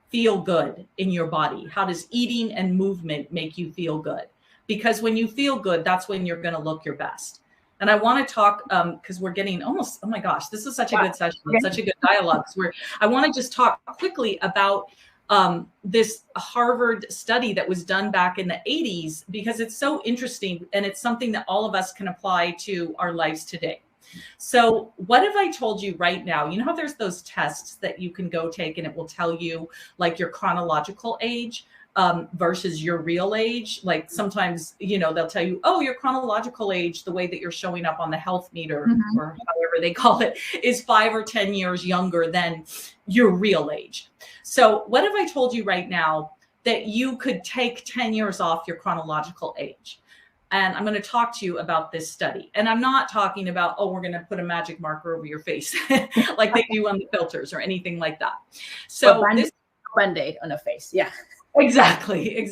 feel good in your body? How does eating and movement make you feel good? Because when you feel good, that's when you're going to look your best. And I want to talk because we're getting almost, oh my gosh, this is such a good session. It's such a good dialogue. I want to just talk quickly about this Harvard study that was done back in the 80s, because it's so interesting and it's something that all of us can apply to our lives today. So what if I told you right now, you know how there's those tests that you can go take and it will tell you like your chronological age versus your real age? Like sometimes, you know, they'll tell you, oh, your chronological age, the way that you're showing up on the health meter or however they call it, is 5 or 10 years younger than your real age. So what if I told you right now that you could take 10 years off your chronological age? And I'm going to talk to you about this study. And I'm not talking about, oh, we're going to put a magic marker over your face like they do on the filters or anything like that. So this Band-Aid on a face. Yeah. Exactly.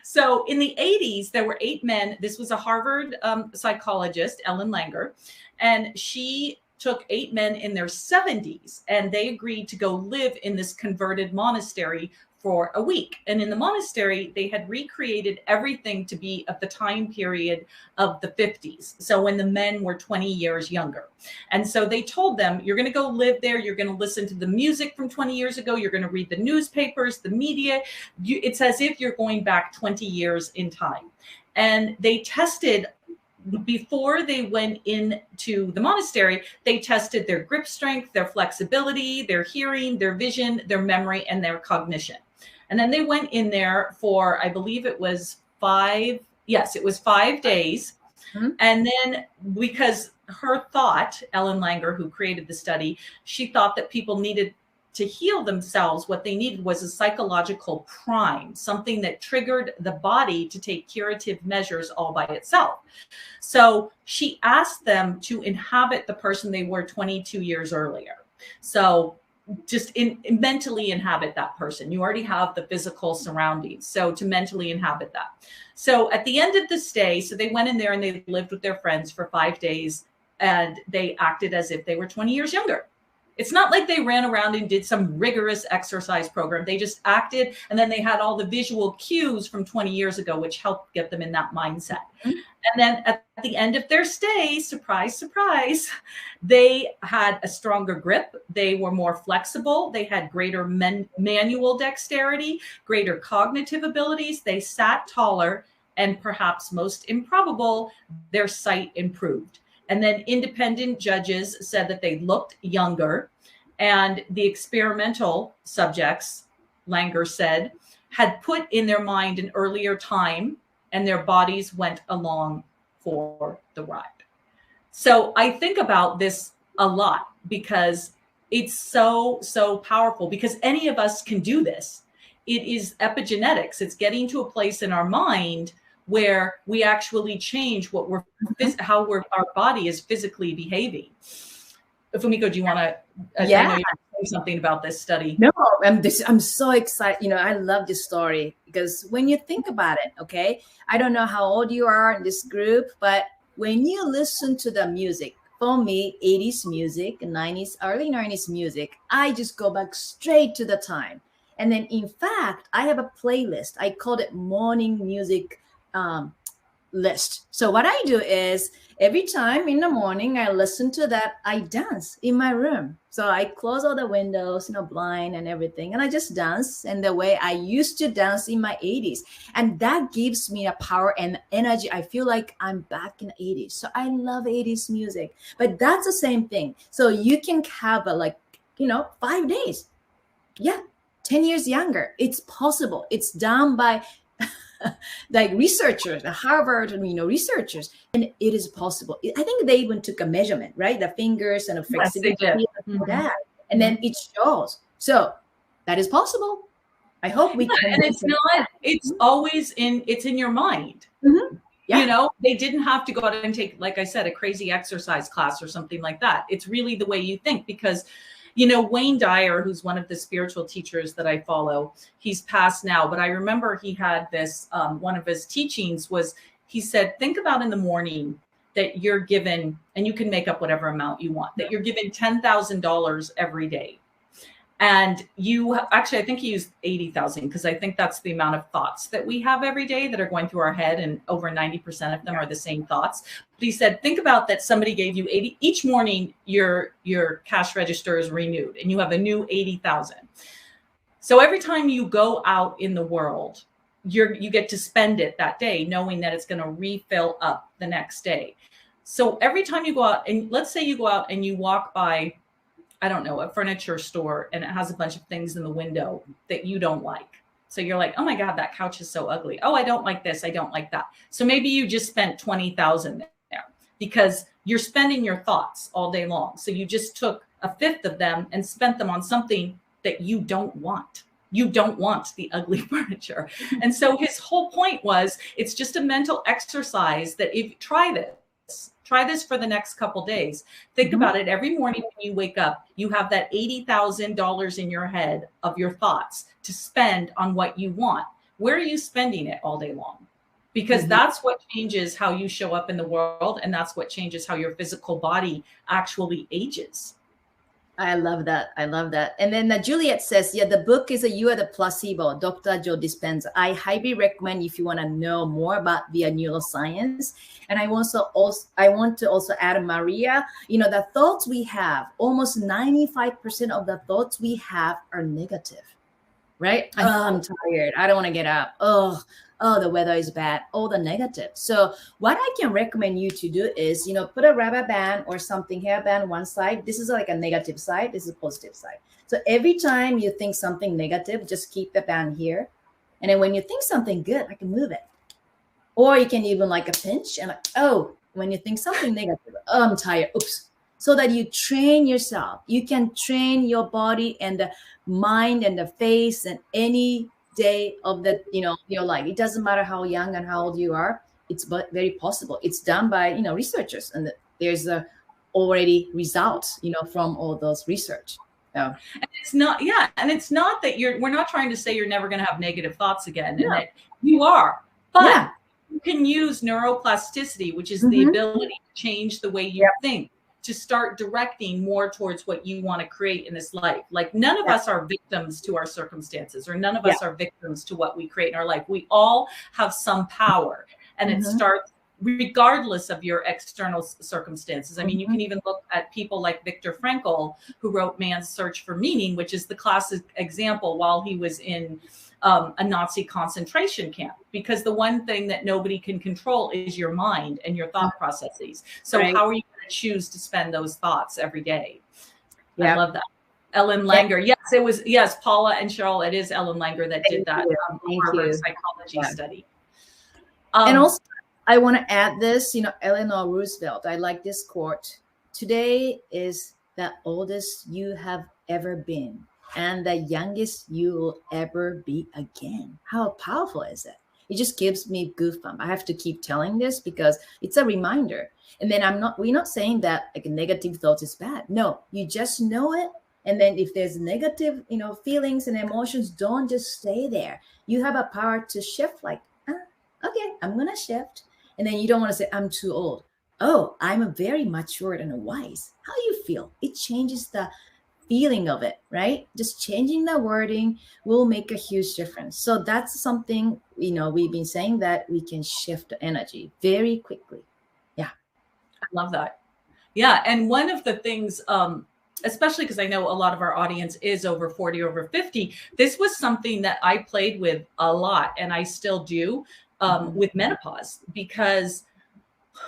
So in the 80s, there were 8 men. This was a Harvard psychologist, Ellen Langer, and she took 8 men in their 70s, and they agreed to go live in this converted monastery for a week. And in the monastery, they had recreated everything to be of the time period of the 50s. So when the men were 20 years younger. And so they told them, you're going to go live there. You're going to listen to the music from 20 years ago. You're going to read the newspapers, the media. It's as if you're going back 20 years in time. And they tested, before they went into the monastery, they tested their grip strength, their flexibility, their hearing, their vision, their memory, and their cognition. And then they went in there for, I believe it was 5 days. Mm-hmm. And then because her thought, Ellen Langer, who created the study, she thought that people needed to heal themselves. What they needed was a psychological prime, something that triggered the body to take curative measures all by itself. So she asked them to inhabit the person they were 22 years earlier. So just mentally inhabit that person. You already have the physical surroundings. So to mentally inhabit that. So at the end of the stay, so they went in there and they lived with their friends for 5 days, and they acted as if they were 20 years younger. It's not like they ran around and did some rigorous exercise program. They just acted, and then they had all the visual cues from 20 years ago, which helped get them in that mindset. Mm-hmm. And then at the end of their stay, surprise, surprise, they had a stronger grip. They were more flexible. They had greater manual dexterity, greater cognitive abilities. They sat taller, and perhaps most improbable, their sight improved. And then independent judges said that they looked younger, and the experimental subjects, Langer said, had put in their mind an earlier time, and their bodies went along for the ride. So I think about this a lot because it's so, so powerful, because any of us can do this. It is epigenetics. It's getting to a place in our mind where we actually change what how our body is physically behaving. Fumiko, do you want to? Yeah. I know you want to say something about this study. No, I'm so excited. You know, I love this story because when you think about it, okay, I don't know how old you are in this group, but when you listen to the music, for me, 80s music, 90s, early 90s music, I just go back straight to the time. And then, in fact, I have a playlist. I called it morning music list. So what I do is every time in the morning I listen to that, I dance in my room. So I close all the windows, blind and everything, and I just dance in the way I used to dance in my 80s. And that gives me a power and energy. I feel like I'm back in the 80s. So I love 80s music, but that's the same thing. So you can have 5 days. Yeah. 10 years younger. It's possible. It's done by like researchers, the Harvard, researchers, and it is possible. I think they even took a measurement, right? The fingers and the flexibility, that, and then it shows. So that is possible. I hope we can. And it's not. It's always it's in your mind. Mm-hmm. Yeah. They didn't have to go out and take, like I said, a crazy exercise class or something like that. It's really the way you think, because Wayne Dyer, who's one of the spiritual teachers that I follow, he's passed now, but I remember he had this, one of his teachings was, he said, think about in the morning that you're given, and you can make up whatever amount you want, that you're given $10,000 every day. And I think he used 80,000, because I think that's the amount of thoughts that we have every day that are going through our head, and over 90% of them are the same thoughts. But he said, think about that somebody gave you 80 each morning. Your cash register is renewed, and you have a new 80,000. So every time you go out in the world, you get to spend it that day knowing that it's going to refill up the next day. So every time you go out, and let's say you go out and you walk by, I don't know, a furniture store, and it has a bunch of things in the window that you don't like. So you're like, oh my God, that couch is so ugly. Oh, I don't like this. I don't like that. So maybe you just spent 20,000 there because you're spending your thoughts all day long. So you just took a fifth of them and spent them on something that you don't want. You don't want the ugly furniture. And so his whole point was, it's just a mental exercise that if try this for the next couple days. Think about it. Every morning when you wake up, you have that $80,000 in your head of your thoughts to spend on what you want. Where are you spending it all day long? Because that's what changes how you show up in the world. And that's what changes how your physical body actually ages. I love that. I love that. And then Juliet says, yeah, the book is You Are the Placebo, Dr. Joe Dispenza. I highly recommend if you want to know more about via neuroscience. And I want to also add, Maria, the thoughts we have, almost 95% of the thoughts we have are negative, right? Oh, I'm tired. I don't want to get up. Oh, the weather is bad. Oh, the negative. So what I can recommend you to do is, put a rubber band or something, hairband one side. This is like a negative side. This is a positive side. So every time you think something negative, just keep the band here. And then when you think something good, I can move it. Or you can even like a pinch and when you think something negative, oh, I'm tired. Oops. So that you train yourself. You can train your body and the mind and the face and any day of the your life. It doesn't matter how young and how old you are. It's very possible. It's done by researchers, and there's already results from all those research. And it's not that we're not trying to say you're never going to have negative thoughts again, and that you are, but you can use neuroplasticity, which is the ability to change the way you think, to start directing more towards what you want to create in this life. Like none of us are victims to our circumstances, or none of us are victims to what we create in our life. We all have some power, and it starts regardless of your external circumstances. I mean, you can even look at people like Viktor Frankl, who wrote Man's Search for Meaning, which is the classic example while he was in a Nazi concentration camp, because the one thing that nobody can control is your mind and your thought processes. So how are you going to choose to spend those thoughts every day? I love that. Ellen Langer. Yes, Paula and Cheryl, it is Ellen Langer that did that Harvard psychology study. And also, I want to add this, Eleanor Roosevelt. I like this quote. Today is the oldest you have ever been, and the youngest you will ever be again. How powerful is it? It just gives me goosebumps. I have to keep telling this because it's a reminder. And then we're not saying that like a negative thought is bad. No, you just know it. And then if there's negative, feelings and emotions, don't just stay there. You have a power to shift like, okay, I'm going to shift. And then you don't want to say, I'm too old. Oh, I'm a very mature and wise. How do you feel? It changes the feeling of it, right? Just changing the wording will make a huge difference. So that's something, we've been saying that we can shift the energy very quickly. Yeah. I love that. Yeah. And one of the things, especially because I know a lot of our audience is over 40, over 50, this was something that I played with a lot, and I still do with menopause, because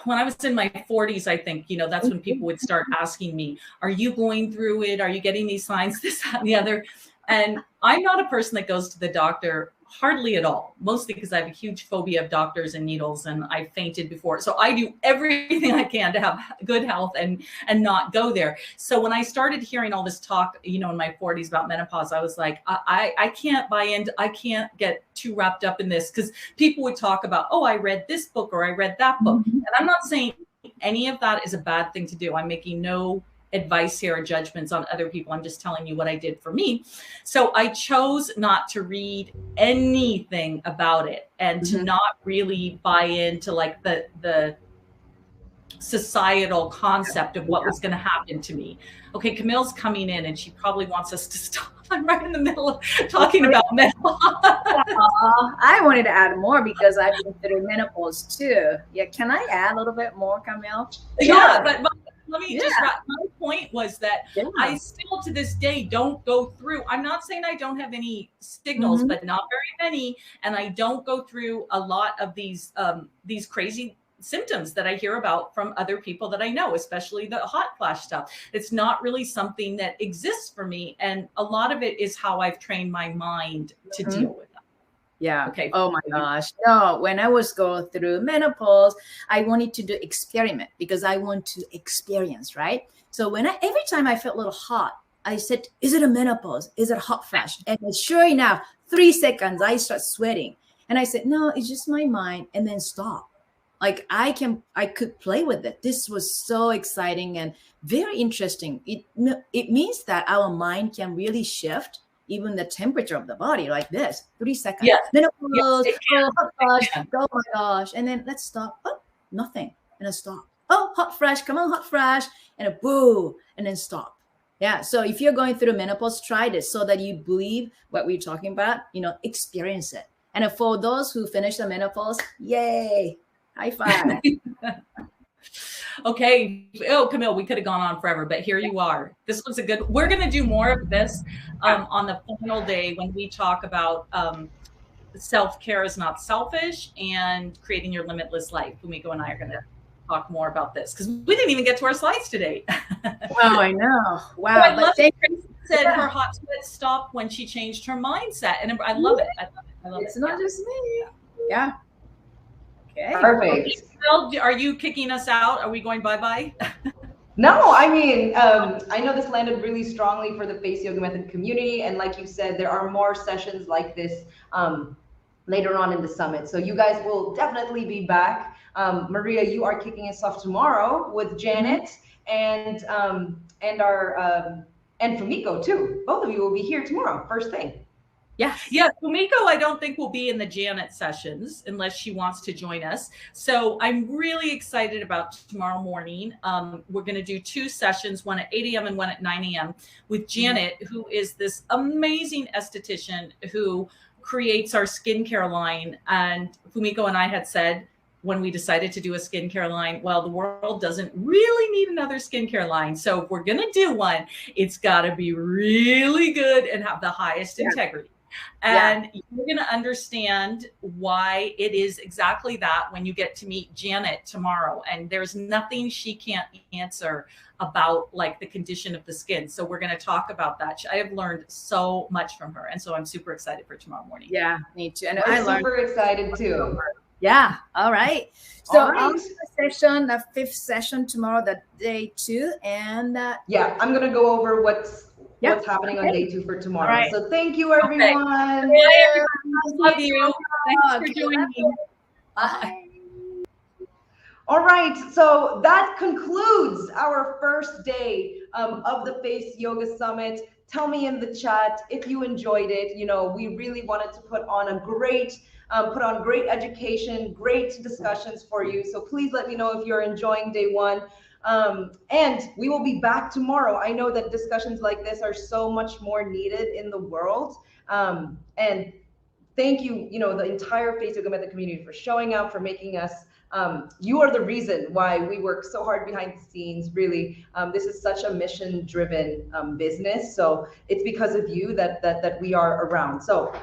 when I was in my 40s, I think, that's when people would start asking me, are you going through it? Are you getting these signs, this, that, and the other? And I'm not a person that goes to the doctor hardly at all, mostly because I have a huge phobia of doctors and needles, and I fainted before. So I do everything I can to have good health and not go there. So when I started hearing all this talk, in my 40s about menopause, I was like, I can't buy into, I can't get too wrapped up in this, because people would talk about, oh, I read this book or I read that book. And I'm not saying any of that is a bad thing to do. I'm making no advice here or judgments on other people. I'm just telling you what I did for me. So I chose not to read anything about it and to not really buy into like the societal concept of what was going to happen to me. Okay, Camille's coming in and she probably wants us to stop. I'm right in the middle of talking about menopause. I wanted to add more because I've been through menopause too. Yeah, can I add a little bit more, Camille? Yeah, but let me just wrap. My point was that I still to this day don't go through. I'm not saying I don't have any signals, but not very many, and I don't go through a lot of these crazy symptoms that I hear about from other people that I know, especially the hot flash stuff. It's not really something that exists for me, and a lot of it is how I've trained my mind to deal with it. Yeah. Okay. Oh my gosh. No, when I was going through menopause, I wanted to do experiment because I want to experience, right? So every time I felt a little hot, I said, is it a menopause? Is it a hot flash? And sure enough, 3 seconds, I start sweating. And I said, no, it's just my mind. And then stop. Like I could play with it. This was so exciting and very interesting. It means that our mind can really shift even the temperature of the body like this. 3 seconds. Yes. Menopause, Yes, oh gosh, oh my gosh. And then let's stop. Oh, nothing. And then stop. Oh, hot flash, come on, hot flash. And a boo. And then stop. Yeah. So if you're going through menopause, try this so that you believe what we're talking about, experience it. And for those who finish the menopause, yay. High five. Okay. Oh, Camille, we could have gone on forever, but here you are. This was we're going to do more of this on the final day when we talk about self-care is not selfish and creating your limitless life. Fumiko and I are going to talk more about this because we didn't even get to our slides today. Oh, I know. Wow. So I love it. Tracy said her hot sweat stopped when she changed her mindset. And I love it. I love it. It's not just me. Yeah. Okay. Perfect. Well, are you kicking us out? Are we going bye-bye? No, I mean, I know this landed really strongly for the Face Yoga Method community. And like you said, there are more sessions like this later on in the summit. So you guys will definitely be back. Maria, you are kicking us off tomorrow with Janet and Fumiko too. Both of you will be here tomorrow, first thing. Yeah. Fumiko, I don't think will be in the Janet sessions unless she wants to join us. So I'm really excited about tomorrow morning. We're going to do 2 sessions, one at 8 a.m. and one at 9 a.m. with Janet, who is this amazing esthetician who creates our skincare line. And Fumiko and I had said when we decided to do a skincare line, well, the world doesn't really need another skincare line. So if we're going to do one, it's got to be really good and have the highest integrity. And you're going to understand why it is exactly that when you get to meet Janet tomorrow. And there's nothing she can't answer about like the condition of the skin. So we're going to talk about that. I have learned so much from her. And so I'm super excited for tomorrow morning. Yeah, me too. And I'm super excited too. Yeah. All right. So on the session, the 5th session tomorrow, the day 2. And yeah, I'm going to go over what's happening on day 2 for tomorrow. Right. So thank you, everyone. Bye, everyone. Love you. Thanks for joining me. Bye. All right, so that concludes our first day of the Face Yoga Summit. Tell me in the chat if you enjoyed it. We really wanted to put on great education, great discussions for you. So please let me know if you're enjoying day 1. And we will be back tomorrow. I know that discussions like this are so much more needed in the world. And thank you, the entire Face Yoga Method community for showing up, for making us, you are the reason why we work so hard behind the scenes. Really, this is such a mission-driven business. So it's because of you that we are around. So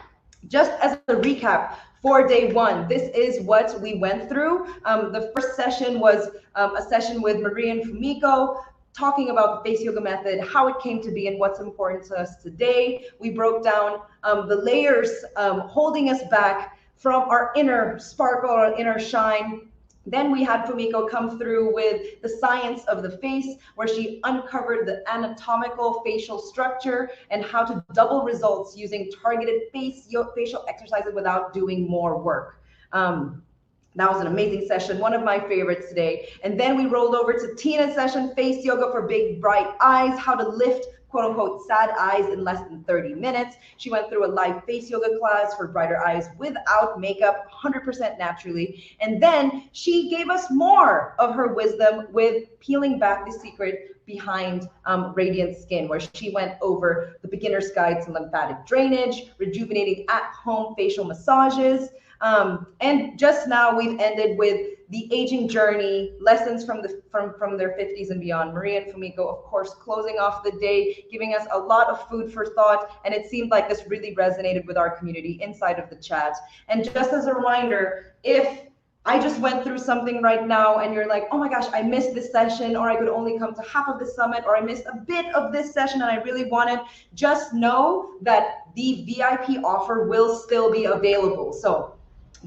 just as a recap, for day 1, this is what we went through. The first session was a session with Maria and Fumiko, talking about the Face Yoga Method, how it came to be and what's important to us today. We broke down the layers holding us back from our inner sparkle, our inner shine. Then we had Fumiko come through with the science of the face, where she uncovered the anatomical facial structure and how to double results using targeted facial exercises without doing more work. That was an amazing session, one of my favorites today. And then we rolled over to Tina's session, Face Yoga for Big Bright Eyes, how to lift quote unquote sad eyes in less than 30 minutes. She went through a live face yoga class for brighter eyes without makeup, 100% naturally. And then she gave us more of her wisdom with peeling back the secret behind radiant skin, where she went over the beginner's guide to lymphatic drainage, rejuvenating at-home facial massages. And just now we've ended with the aging journey, lessons from their 50s and beyond. Maria and Fumiko, of course, closing off the day, giving us a lot of food for thought, and it seemed like this really resonated with our community inside of the chat. And just as a reminder, if I just went through something right now and you're like, oh my gosh, I missed this session, or I could only come to half of the summit, or I missed a bit of this session and I really wanted, just know that the VIP offer will still be available. So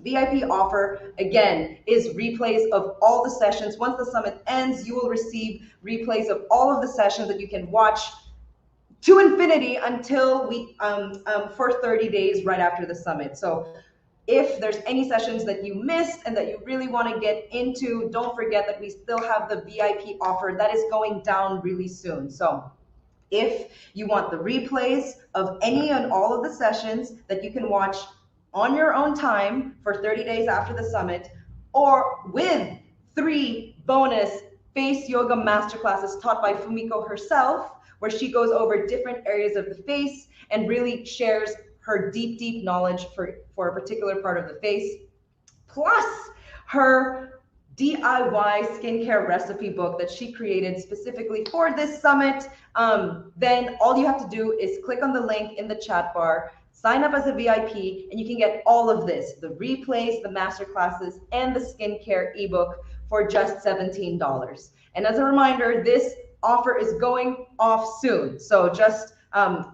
VIP offer, again, is replays of all the sessions. Once the summit ends, you will receive replays of all of the sessions that you can watch to infinity until we for 30 days right after the summit. So if there's any sessions that you missed and that you really want to get into, don't forget that we still have the VIP offer that is going down really soon. So if you want the replays of any and all of the sessions that you can watch on your own time for 30 days after the summit, or with 3 bonus face yoga masterclasses taught by Fumiko herself, where she goes over different areas of the face and really shares her deep knowledge for a particular part of the face, plus her DIY skincare recipe book that she created specifically for this summit, then all you have to do is click on the link in the chat bar, sign up as a VIP, and you can get all of this, the replays, the masterclasses, and the skincare ebook for just $17. And as a reminder, this offer is going off soon. So just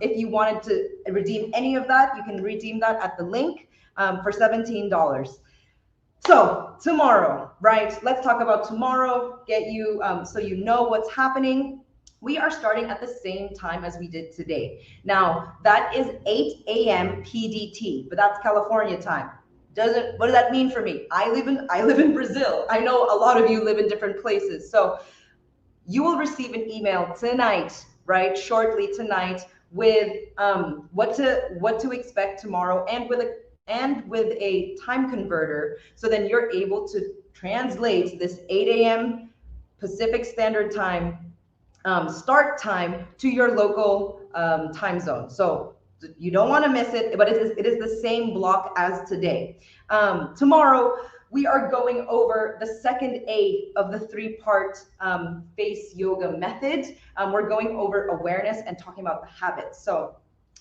if you wanted to redeem any of that, you can redeem that at the link for $17. So tomorrow, right? Let's talk about tomorrow, get you, so you know what's happening. We are starting at the same time as we did today. Now, that is 8 a.m. PDT, but that's California time. What does that mean for me? I live in Brazil. I know a lot of you live in different places. So you will receive an email tonight, right? Shortly tonight, with what to expect tomorrow, and with a time converter. So then you're able to translate this 8 a.m. Pacific Standard Time start time to your local time zone. So you don't want to miss it, but it is the same block as today. Tomorrow, we are going over the second A of the 3-part face yoga method. We're going over awareness and talking about the habits. So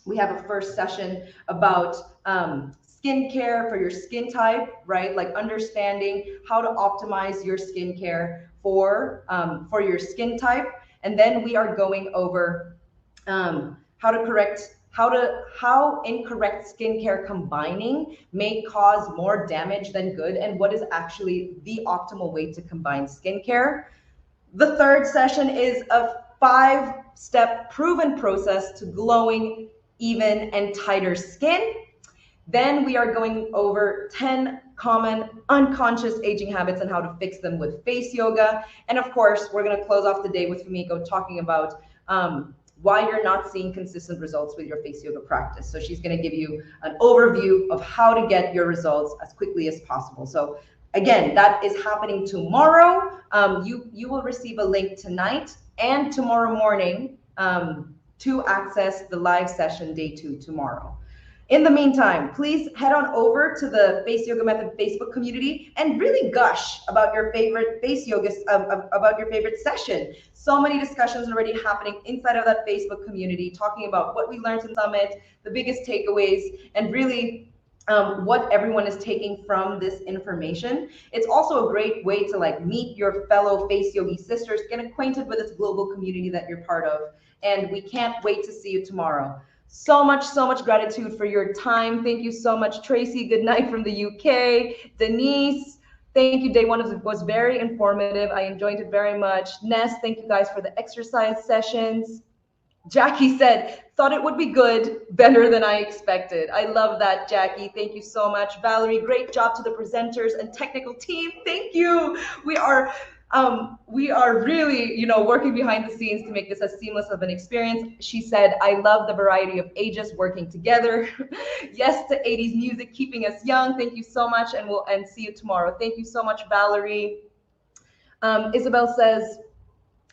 we have a first session about skincare for your skin type, right? Like understanding how to optimize your skincare for your skin type. And then we are going over how incorrect skincare combining may cause more damage than good, and what is actually the optimal way to combine skincare. The third session is a 5-step proven process to glowing, even, and tighter skin. Then we are going over 10 common unconscious aging habits and how to fix them with face yoga. And of course, we're going to close off the day with Fumiko talking about why you're not seeing consistent results with your face yoga practice. So she's going to give you an overview of how to get your results as quickly as possible. So again, that is happening tomorrow. You will receive a link tonight and tomorrow morning to access the live session day 2 tomorrow. In the meantime, please head on over to the Face Yoga Method Facebook community and really gush about your favorite face yoga, about your favorite session. So many discussions already happening inside of that Facebook community, talking about what we learned in Summit, the biggest takeaways, and really what everyone is taking from this information. It's also a great way to like meet your fellow face yogi sisters, get acquainted with this global community that you're part of. And we can't wait to see you tomorrow. So much gratitude for your time. Thank you so much, Tracy. Good night from the UK. Denise, thank you. Day 1 was very informative. I enjoyed it very much. Ness, thank you guys for the exercise sessions. Jackie said, thought it would be good, better than I expected. I love that, Jackie. Thank you so much. Valerie, great job to the presenters and technical team. Thank you. We are really, working behind the scenes to make this as seamless of an experience. She said, I love the variety of ages working together. Yes to 80s music, keeping us young. Thank you so much, and see you tomorrow. Thank you so much, Valerie. Isabel says,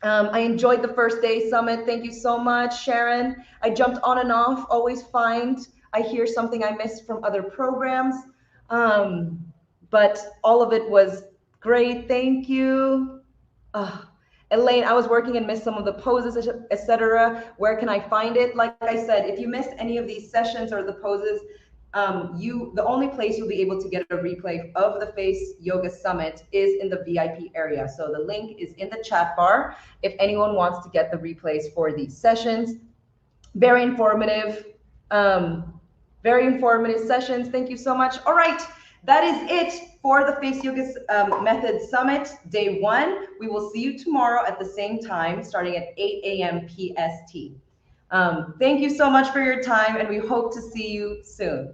I enjoyed the first day summit. Thank you so much, Sharon. I jumped on and off, always find I hear something I missed from other programs. But all of it was Great, thank you. Elaine, I was working and missed some of the poses, etc. Where can I find it? Like I said, if you missed any of these sessions or the poses, the only place you'll be able to get a replay of the Face Yoga Summit is in the VIP area. So the link is in the chat bar if anyone wants to get the replays for these sessions. Very informative sessions. Thank you so much. All right, that is it for the Face Yoga Method Summit, day 1. We will see you tomorrow at the same time, starting at 8 a.m. PST. Thank you so much for your time, and we hope to see you soon.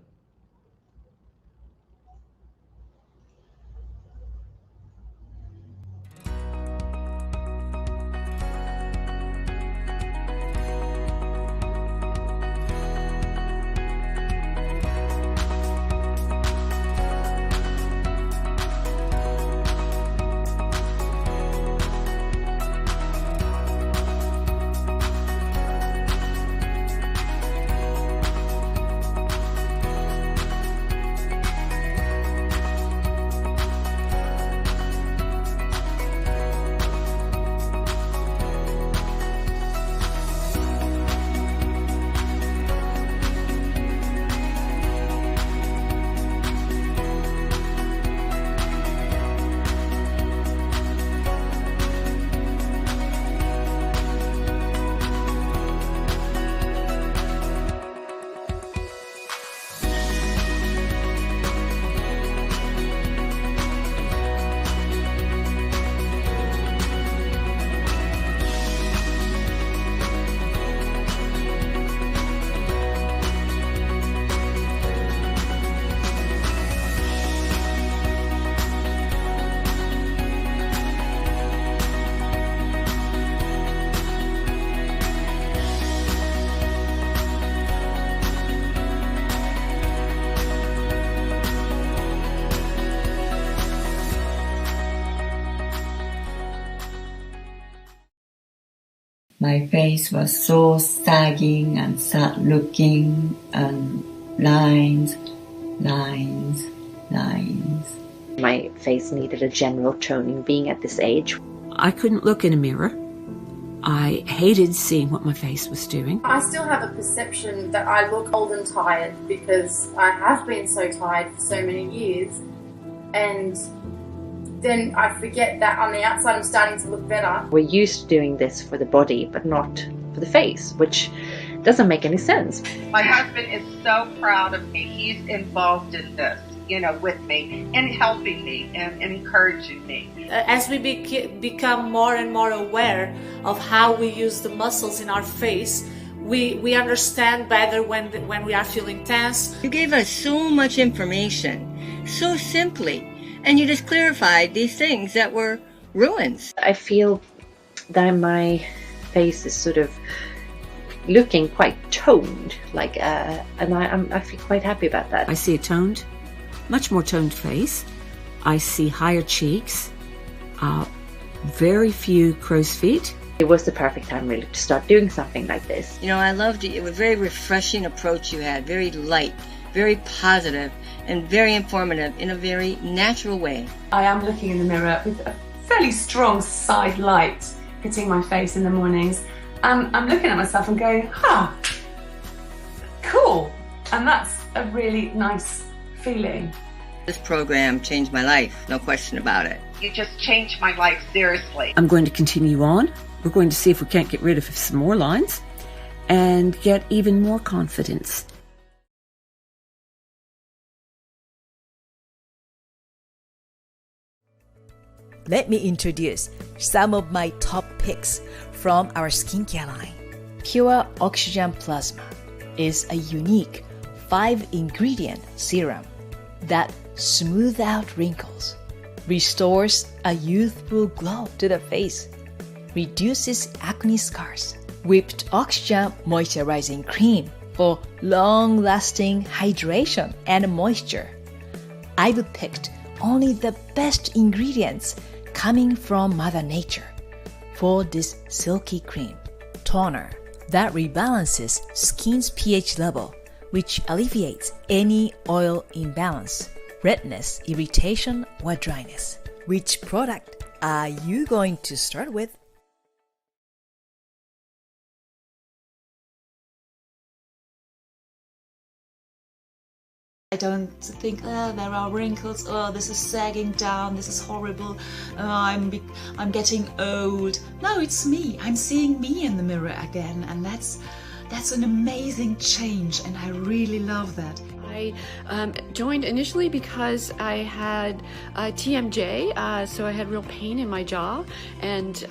My face was so sagging and sad looking, and lines. My face needed a general toning being at this age. I couldn't look in a mirror. I hated seeing what my face was doing. I still have a perception that I look old and tired because I have been so tired for so many years, and then I forget that on the outside I'm starting to look better. We're used to doing this for the body, but not for the face, which doesn't make any sense. My husband is so proud of me. He's involved in this, with me and helping me and encouraging me. As we become more and more aware of how we use the muscles in our face, we understand better when we are feeling tense. You gave us so much information, so simply, and you just clarified these things that were ruins. I feel that my face is sort of looking quite toned, and I feel quite happy about that. I see a much more toned face. I see higher cheeks, very few crow's feet. It was the perfect time really to start doing something like this. I loved it. It was a very refreshing approach you had, very light, very positive, and very informative in a very natural way. I am looking in the mirror with a fairly strong side light hitting my face in the mornings, and I'm looking at myself and going, cool. And that's a really nice feeling. This program changed my life, no question about it. You just changed my life, seriously. I'm going to continue on. We're going to see if we can't get rid of some more lines and get even more confidence. Let me introduce some of my top picks from our skincare line. Pure Oxygen Plasma is a unique 5-ingredient serum that smooths out wrinkles, restores a youthful glow to the face, reduces acne scars. Whipped Oxygen Moisturizing Cream for long-lasting hydration and moisture. I've picked only the best ingredients coming from Mother Nature for this silky cream. Toner that rebalances skin's pH level, which alleviates any oil imbalance, redness, irritation, or dryness. Which product are you going to start with? I don't think, oh, there are wrinkles, oh, this is sagging down, this is horrible, oh, I'm getting old. No, it's me. I'm seeing me in the mirror again, and that's an amazing change, and I really love that. I joined initially because I had TMJ, so I had real pain in my jaw, and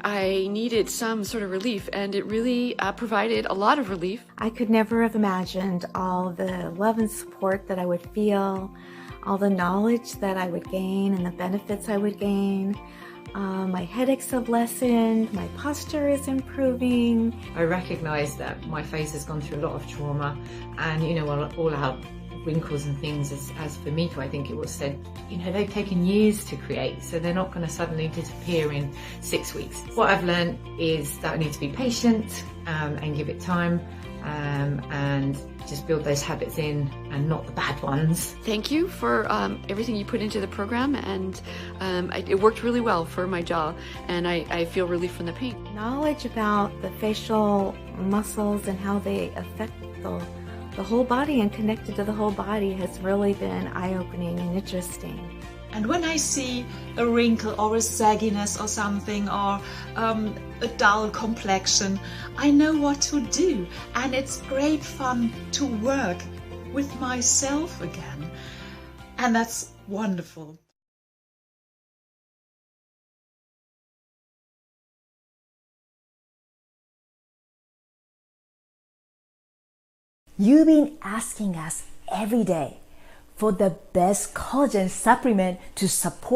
I needed some sort of relief, and it really provided a lot of relief. I could never have imagined all the love and support that I would feel, all the knowledge that I would gain and the benefits I would gain. My headaches have lessened, my posture is improving. I recognise that my face has gone through a lot of trauma, and all our wrinkles and things, as for Miko, I think it was said, they've taken years to create, so they're not going to suddenly disappear in 6 weeks. What I've learned is that I need to be patient and give it time, and just build those habits in, and not the bad ones. Thank you for everything you put into the program, and it worked really well for my jaw, and I feel relief from the pain. Knowledge about the facial muscles and how they affect the whole body and connected to the whole body has really been eye-opening and interesting. And when I see a wrinkle or a sagginess or something, or a dull complexion, I know what to do, and it's great fun to work with myself again, and that's wonderful. You've been asking us every day for the best collagen supplement to support